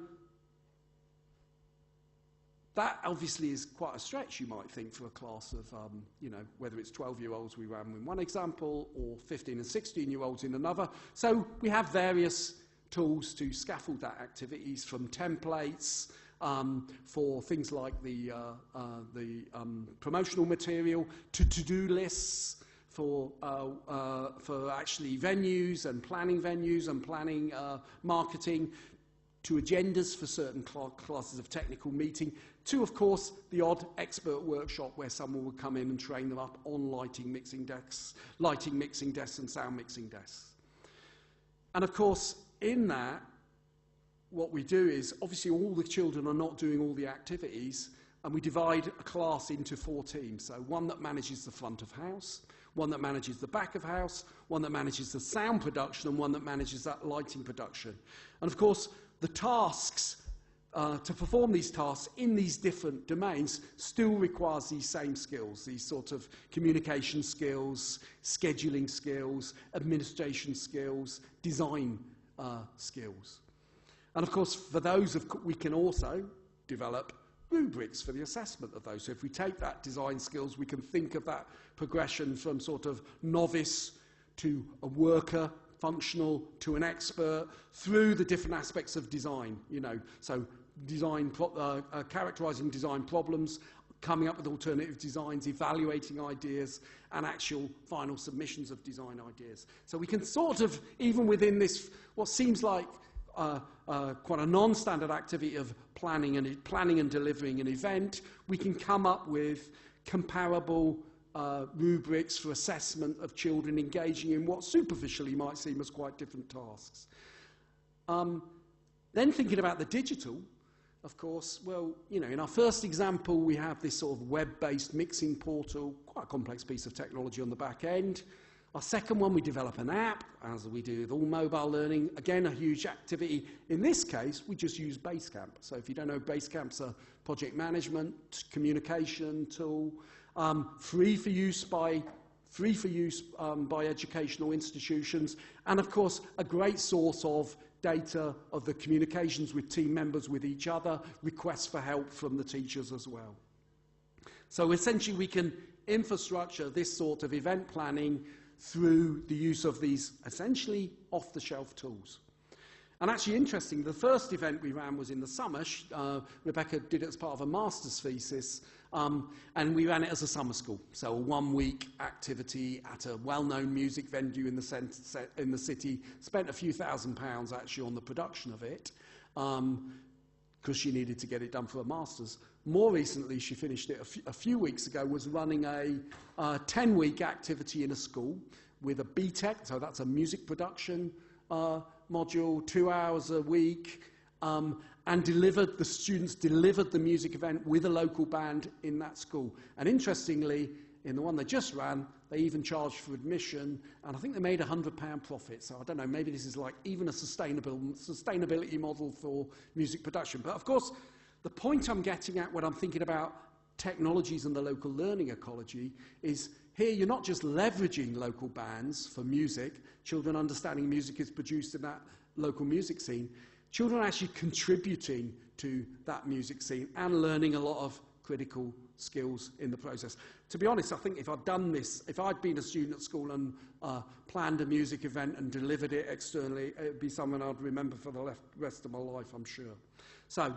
that obviously is quite a stretch, you might think, for a class of, you know, whether it's 12-year-olds we ran in one example or 15 and 16-year-olds in another. So we have various tools to scaffold that activities, from templates for things like the promotional material, to to-do lists for actually venues and planning marketing, to agendas for certain classes of technical meeting, to, of course, the odd expert workshop where someone would come in and train them up on lighting mixing desks and sound mixing desks. And of course, in that, what we do is, obviously all the children are not doing all the activities, and we divide a class into 4 teams. So one that manages the front of house, one that manages the back of house, one that manages the sound production, and one that manages that lighting production. And of course, the tasks, to perform these tasks in these different domains still requires these same skills, these sort of communication skills, scheduling skills, administration skills, design skills. And of course, for those, we can also develop rubrics for the assessment of those. So if we take that design skills, we can think of that progression from sort of novice to a worker, functional to an expert, through the different aspects of design, you know. So characterizing design problems, coming up with alternative designs, evaluating ideas, and actual final submissions of design ideas. So we can sort of, even within this, what seems like quite a non-standard activity of planning and delivering an event, we can come up with comparable rubrics for assessment of children engaging in what superficially might seem as quite different tasks. Then thinking about the digital, of course, well, you know, in our first example, we have this sort of web-based mixing portal, quite a complex piece of technology on the back end. Our second one, we develop an app, as we do with all mobile learning. Again, a huge activity. In this case, we just use Basecamp. So if you don't know, Basecamp's a project management, communication tool, free for use by educational institutions, and of course, a great source of data of the communications with team members with each other, requests for help from the teachers as well. So essentially, we can infrastructure this sort of event planning through the use of these essentially off-the-shelf tools. And actually, interesting, the first event we ran was in the summer. Rebecca did it as part of a master's thesis, and we ran it as a summer school. So a one-week activity at a well-known music venue in the city. Spent a few £1,000s actually on the production of it, because she needed to get it done for a master's. More recently, she finished it a few weeks ago, was running a 10-week activity in a school with a BTEC, so that's a music production module, 2 hours a week, and the students delivered the music event with a local band in that school. And interestingly, in the one they just ran, they even charged for admission, and I think they made £100 profit. So I don't know, maybe this is like even a sustainability model for music production. But of course, the point I'm getting at when I'm thinking about technologies and the local learning ecology is here you're not just leveraging local bands for music, children understanding music is produced in that local music scene, children are actually contributing to that music scene and learning a lot of critical skills in the process. To be honest, I think if I'd done this, if I'd been a student at school and planned a music event and delivered it externally, it would be something I'd remember for the rest of my life, I'm sure. So,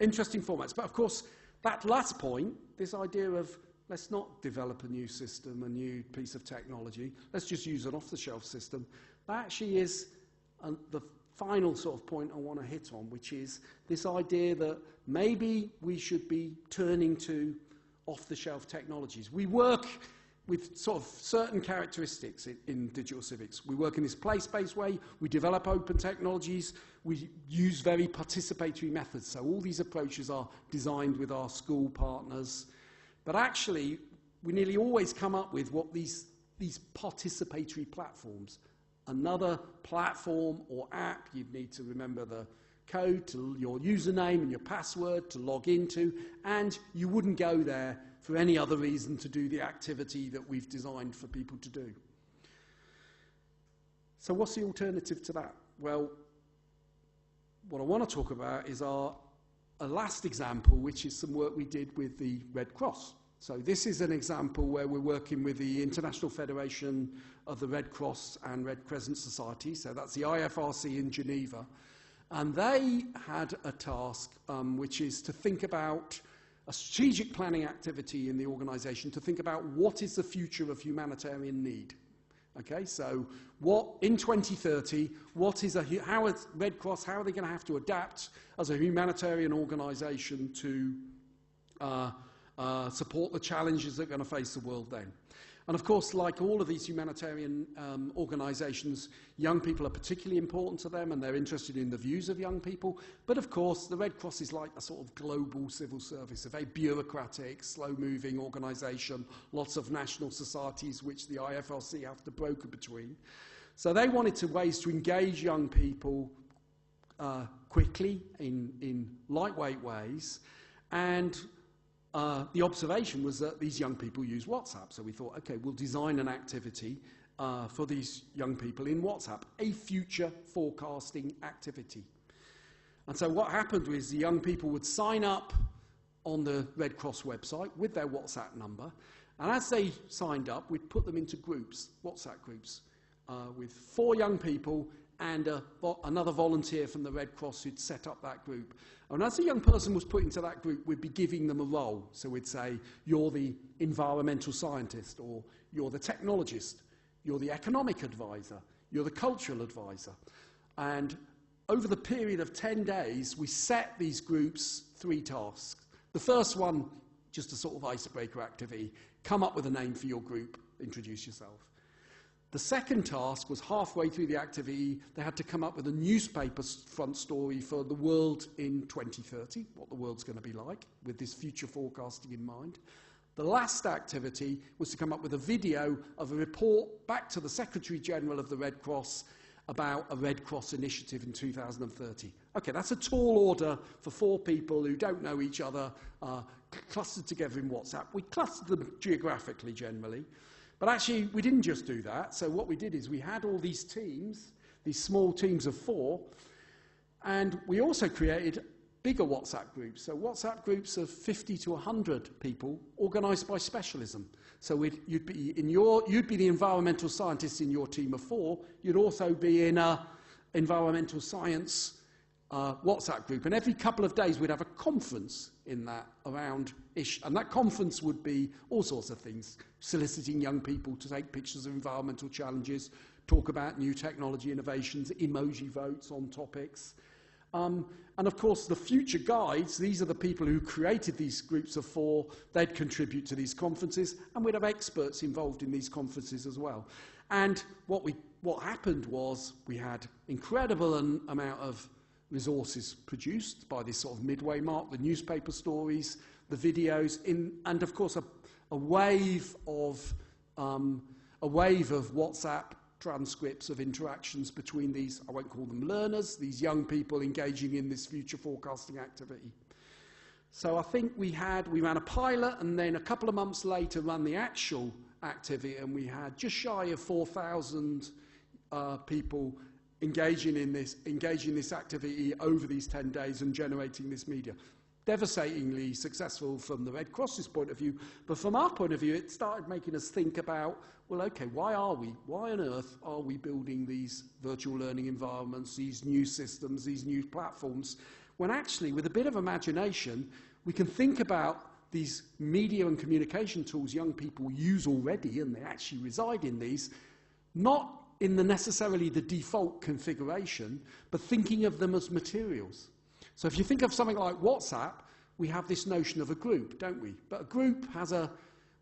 interesting formats. But of course, that last point, this idea of let's not develop a new system, a new piece of technology, let's just use an off-the-shelf system, that actually is the final sort of point I want to hit on, which is this idea that maybe we should be turning to off-the-shelf technologies. We work with sort of certain characteristics in digital civics. We work in this place-based way, we develop open technologies, we use very participatory methods. So all these approaches are designed with our school partners. But actually, we nearly always come up with what these participatory platforms. Another platform or app, you'd need to remember the code to your username and your password to log into, and you wouldn't go there for any other reason to do the activity that we've designed for people to do. So what's the alternative to that? Well, what I want to talk about is a last example, which is some work we did with the Red Cross. So this is an example where we're working with the International Federation of the Red Cross and Red Crescent Society, so that's the IFRC in Geneva. And they had a task which is to think about a strategic planning activity in the organisation, to think about what is the future of humanitarian need. Okay, so what in 2030, how is Red Cross, how are they going to have to adapt as a humanitarian organisation to support the challenges that are going to face the world then? And of course, like all of these humanitarian organisations, young people are particularly important to them and they're interested in the views of young people. But of course, the Red Cross is like a sort of global civil service, a very bureaucratic, slow-moving organisation, lots of national societies which the IFRC have to broker between. So they wanted ways to engage young people quickly in lightweight ways, and the observation was that these young people use WhatsApp. So we thought, okay, we'll design an activity for these young people in WhatsApp, a future forecasting activity. And so what happened was the young people would sign up on the Red Cross website with their WhatsApp number, and as they signed up, we'd put them into groups, WhatsApp groups, with 4 young people and another volunteer from the Red Cross who'd set up that group. And as a young person was put into that group, we'd be giving them a role. So we'd say, you're the environmental scientist, or you're the technologist, you're the economic advisor, you're the cultural advisor. And over the period of 10 days, we set these groups 3 tasks. The first one, just a sort of icebreaker activity, come up with a name for your group, introduce yourself. The second task was halfway through the activity, they had to come up with a newspaper front story for the world in 2030, what the world's going to be like, with this future forecasting in mind. The last activity was to come up with a video of a report back to the Secretary General of the Red Cross about a Red Cross initiative in 2030. Okay, that's a tall order for 4 people who don't know each other, clustered together in WhatsApp. We clustered them geographically generally. But actually, we didn't just do that. So what we did is we had all these teams, these small teams of 4, and we also created bigger WhatsApp groups. So WhatsApp groups of 50 to 100 people, organised by specialism. So you'd be the environmental scientist in your team of 4. You'd also be in a environmental science WhatsApp group, and every couple of days we'd have a conference in that around ish, and that conference would be all sorts of things, soliciting young people to take pictures of environmental challenges, talk about new technology innovations, emoji votes on topics. And of course, the future guides, these are the people who created these groups of 4, they'd contribute to these conferences, and we'd have experts involved in these conferences as well. And what happened was we had incredible amount of resources produced by this sort of midway mark, the newspaper stories, the videos, and of course a wave of WhatsApp transcripts of interactions between these, I won't call them learners, these young people engaging in this future forecasting activity. So I think we ran a pilot, and then a couple of months later ran the actual activity, and we had just shy of 4,000 people engaging in this activity over these 10 days and generating this media. Devastatingly successful from the Red Cross's point of view, but from our point of view, it started making us think about, well, okay, why on earth are we building these virtual learning environments, these new systems, these new platforms, when actually, with a bit of imagination, we can think about these media and communication tools young people use already, and they actually reside in these, not in necessarily the default configuration, but thinking of them as materials. So if you think of something like WhatsApp, we have this notion of a group, don't we? But a group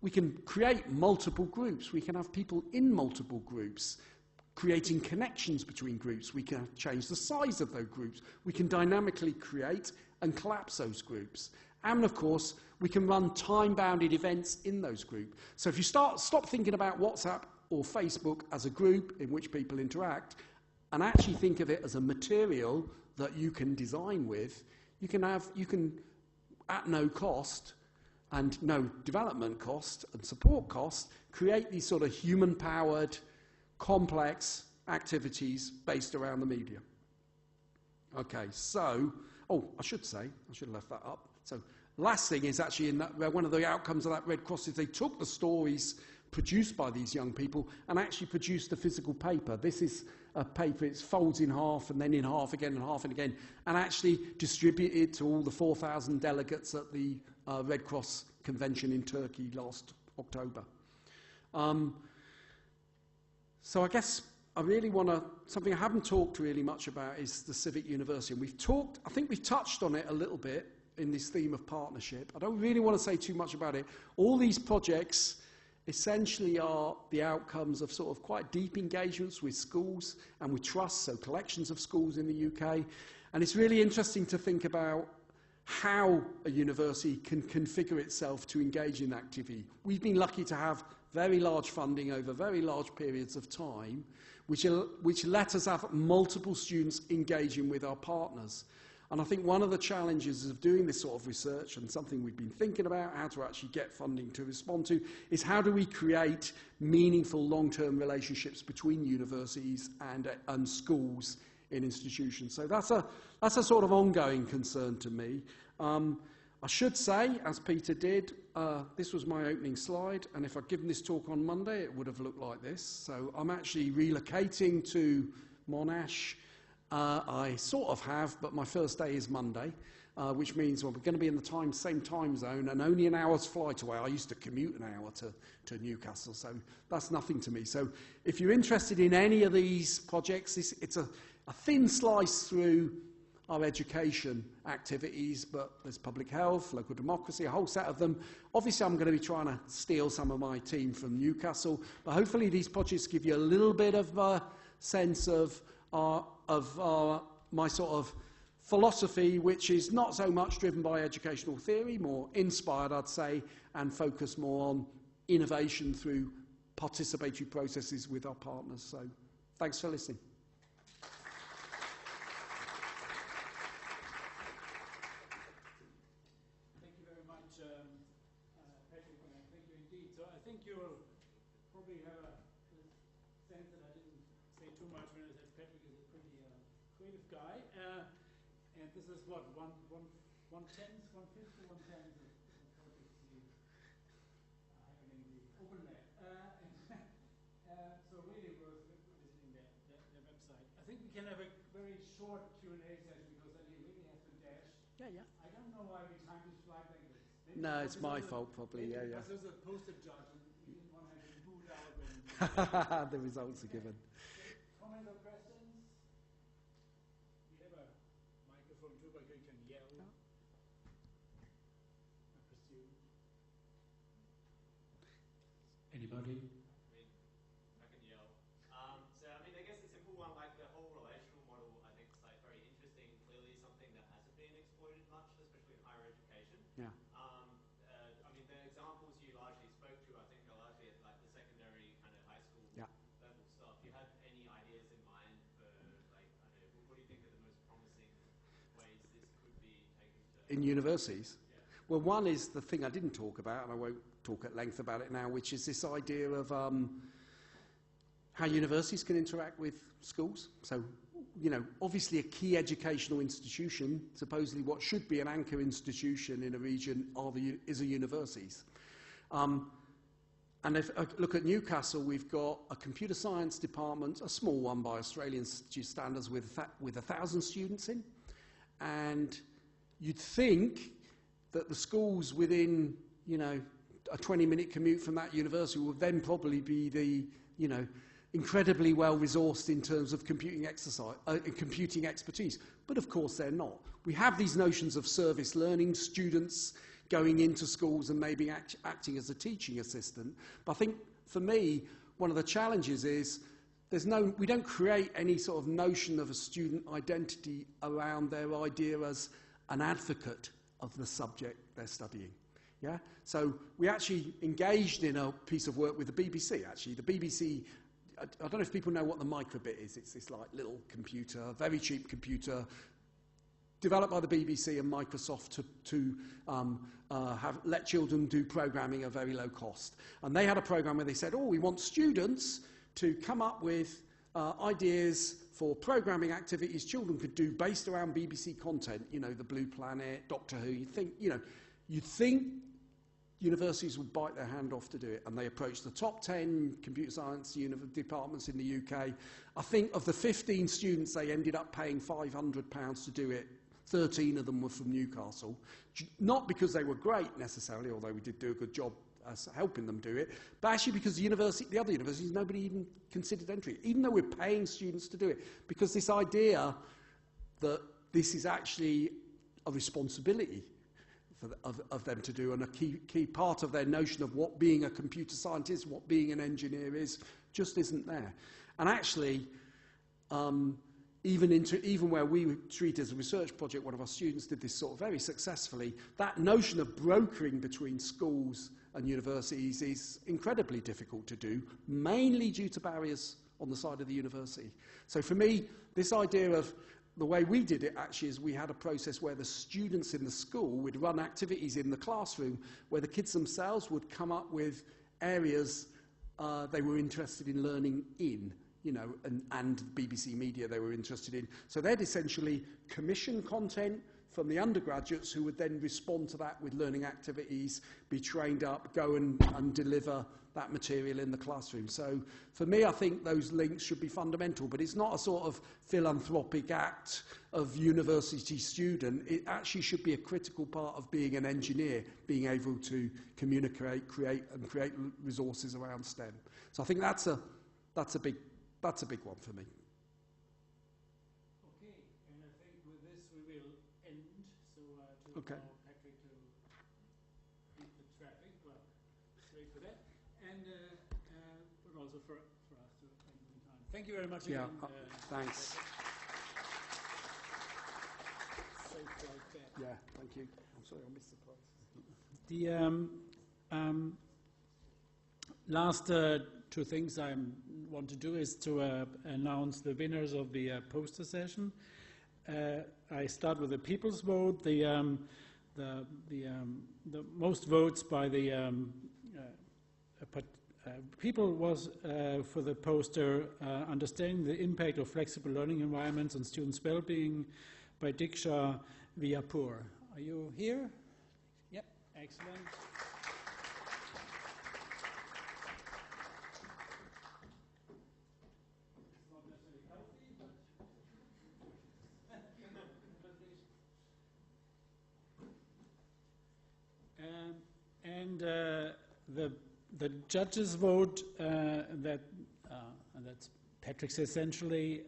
we can create multiple groups. We can have people in multiple groups, creating connections between groups. We can change the size of those groups. We can dynamically create and collapse those groups. And of course, we can run time-bounded events in those groups. So if you stop thinking about WhatsApp or Facebook as a group in which people interact, and actually think of it as a material that you can design with, you can, at no cost and no development cost and support cost, create these sort of human-powered, complex activities based around the media. Okay, so, I should have left that up. So, last thing is actually one of the outcomes of that Red Cross is they took the stories produced by these young people and actually produced the physical paper. This is a paper, it folds in half and then in half again and half and again, and actually distributed to all the 4,000 delegates at the Red Cross convention in Turkey last October. So I guess I really want to, something I haven't talked really much about is the Civic University. And I think we've touched on it a little bit in this theme of partnership. I don't really want to say too much about it. All these projects essentially are the outcomes of sort of quite deep engagements with schools and with trusts, so collections of schools in the UK. And it's really interesting to think about how a university can configure itself to engage in activity. We've been lucky to have very large funding over very large periods of time, which let us have multiple students engaging with our partners. And I think one of the challenges of doing this sort of research, and something we've been thinking about how to actually get funding to respond to, is how do we create meaningful long-term relationships between universities and schools in institutions. So that's a sort of ongoing concern to me. I should say, as Peter did, this was my opening slide, and if I'd given this talk on Monday, it would have looked like this. So I'm actually relocating to Monash. I sort of have, but my first day is Monday, which means, well, we're going to be in the same time zone and only an hour's flight away. I used to commute an hour to Newcastle, so that's nothing to me. So if you're interested in any of these projects, it's a thin slice through our education activities, but there's public health, local democracy, a whole set of them. Obviously, I'm going to be trying to steal some of my team from Newcastle, but hopefully these projects give you a little bit of a sense of my sort of philosophy, which is not so much driven by educational theory, more inspired, I'd say, and focused more on innovation through participatory processes with our partners. So thanks for listening. Thank you very much, Patrick, and thank you indeed. So I think you'll probably have a sense that I didn't say too much when I said Patrick is a pretty creative guy. And this is what, one-tenth, one-fifth, one-tenth of projects you happening in the open lab. So really worth visiting their website. I think we can have a short Q&A session because then you really have to dash. Yeah. I don't know why we timed this flight like this. No, it's my fault probably, yeah. Because there's a posted judge and we didn't want to have him booed out when The results are given. Comments or questions? We have a microphone too, but you can yell. I presume. Anybody? I can yell. So, I mean, I guess a simple one, like the whole relational model, I think is like very interesting. Clearly something that hasn't been exploited much, especially in higher education. Yeah. I mean, the examples you largely spoke to, I think, are largely at like the secondary kind of high school level stuff. Do you have any ideas in mind for, like, I don't know, what do you think are the most promising ways this could be taken to? In universities? Yeah. Well, one is the thing I didn't talk about, and I won't talk at length about it now, which is this idea of how universities can interact with schools. So, you know, obviously a key educational institution, supposedly what should be an anchor institution in a region is a universities. And if I look at Newcastle, we've got a computer science department, a small one by Australian standards, with 1,000 students in. And you'd think that the schools within, you know, a 20-minute commute from that university would then probably be the, you know, incredibly well-resourced in terms of computing expertise. But of course they're not. We have these notions of service learning, students going into schools and maybe acting as a teaching assistant. But I think, for me, one of the challenges is we don't create any sort of notion of a student identity around their idea as an advocate of the subject they're studying. Yeah? So we actually engaged in a piece of work with the BBC, actually. The BBC, I don't know if people know what the microbit is. It's this like little computer, very cheap computer, developed by the BBC and Microsoft to let children do programming at very low cost. And they had a program where they said, we want students to come up with ideas for programming activities children could do based around BBC content, you know, the Blue Planet, Doctor Who. You'd think universities would bite their hand off to do it, and they approached the top 10 computer science departments in the UK. I think of the 15 students they ended up paying £500 to do it, 13 of them were from Newcastle. Not because they were great necessarily, although we did do a good job helping them do it, but actually because the other universities, nobody even considered entry, even though we're paying students to do it, because this idea that this is actually a responsibility of them to do, and a key part of their notion of what being a computer scientist, what being an engineer is, just isn't there. And actually, even where we treat as a research project, one of our students did this sort of very successfully, that notion of brokering between schools and universities is incredibly difficult to do, mainly due to barriers on the side of the university. So for me, this idea of the way we did it actually is we had a process where the students in the school would run activities in the classroom where the kids themselves would come up with areas they were interested in learning in, you know, and BBC Media they were interested in. So they'd essentially commission content from the undergraduates who would then respond to that with learning activities, be trained up, go and deliver that material in the classroom. So for me, I think those links should be fundamental, but it's not a sort of philanthropic act of university student. It actually should be a critical part of being an engineer, being able to communicate, create resources around STEM. So I think that's a big one for me. Okay, and I think with this we will end. So to okay. allow Patrick to beat the traffic. Well, wait for that. And but also for us to end in time. Thank you very much again. Thanks. Safe flight back. Yeah, thank you. I'm sorry I missed the prize. The last two things I want to do is to announce the winners of the poster session. I start with the people's vote. The most votes by the people was for the poster Understanding the Impact of Flexible Learning Environments on Students' Well-being by Diksha Viyapur. Are you here? Yep, excellent. It's not necessarily healthy, but the judges vote, and that's Patrick's essentially.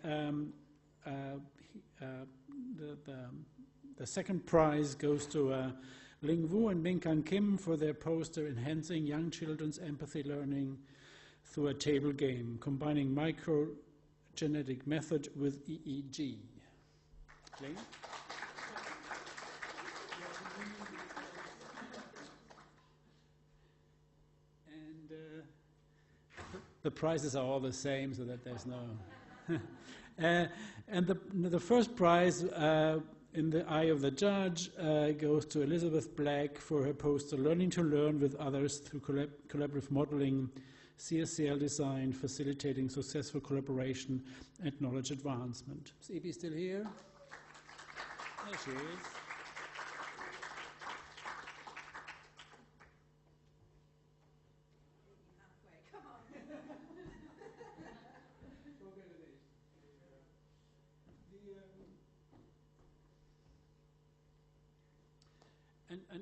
The second prize goes to Ling Wu and Ming Kan Kim for their poster Enhancing Young Children's Empathy Learning Through a Table Game, Combining Microgenetic Method with EEG. Ling? And the prizes are all the same, so that there's no... and the first prize in the eye of the judge goes to Elizabeth Black for her poster Learning to Learn with Others Through Collaborative Modeling, CSCL Design, Facilitating Successful Collaboration and Knowledge Advancement. Is Evie still here? There she is.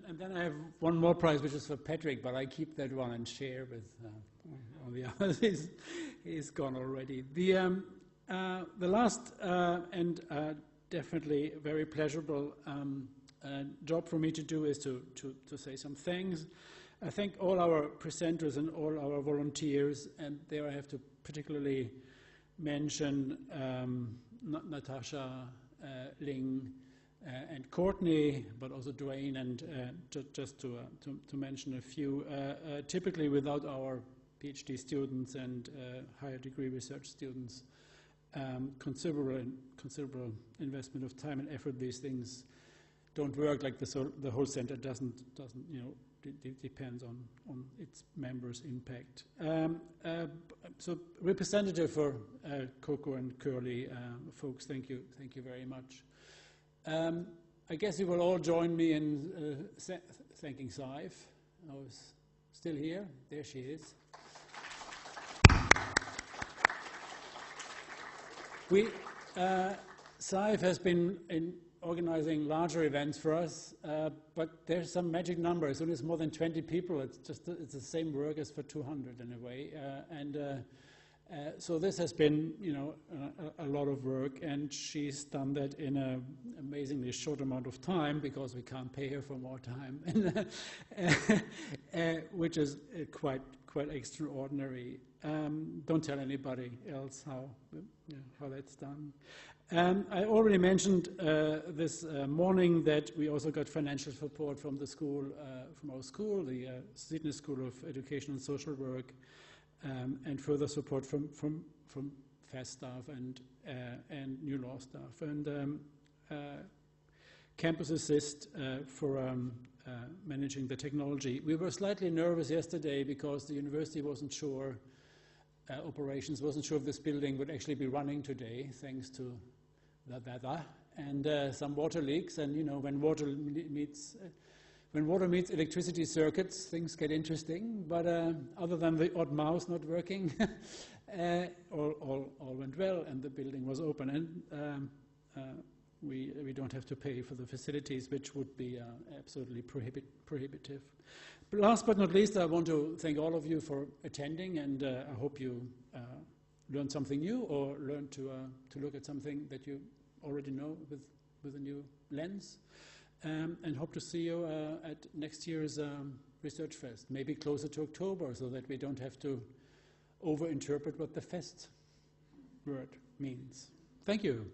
And then I have one more prize, which is for Patrick, but I keep that one and share with all the others. He's gone already. The last and definitely very pleasurable job for me to do is to say some thanks. I thank all our presenters and all our volunteers, and there I have to particularly mention Natasha, Ling, and Courtney, but also Dwayne, and just to mention a few. Typically, without our PhD students and higher degree research students, considerable investment of time and effort, these things don't work. Like the whole center doesn't depends on its members' impact. So, representative for Coco and Curly folks, thank you very much. I guess you will all join me in thanking Saif. I was still here. There she is. Saif has been organizing larger events for us, but there's some magic number. As soon as more than 20 people, it's the same work as for 200 in a way. So this has been, a lot of work, and she's done that in an amazingly short amount of time because we can't pay her for more time, which is quite extraordinary. Don't tell anybody else how that's done. I already mentioned this morning that we also got financial support from the school, from our school, the Sydney School of Education and Social Work. And further support from FAST staff and New Law staff, and Campus Assist for managing the technology. We were slightly nervous yesterday because the university wasn't sure, operations wasn't sure if this building would actually be running today, thanks to the weather and some water leaks. And when water meets electricity circuits, things get interesting. But other than the odd mouse not working, all went well, and the building was open. And we don't have to pay for the facilities, which would be absolutely prohibitive. But last but not least, I want to thank all of you for attending, and I hope you learned something new or learned to look at something that you already know with a new lens. And hope to see you at next year's Research Fest, maybe closer to October, so that we don't have to overinterpret what the fest word means. Thank you.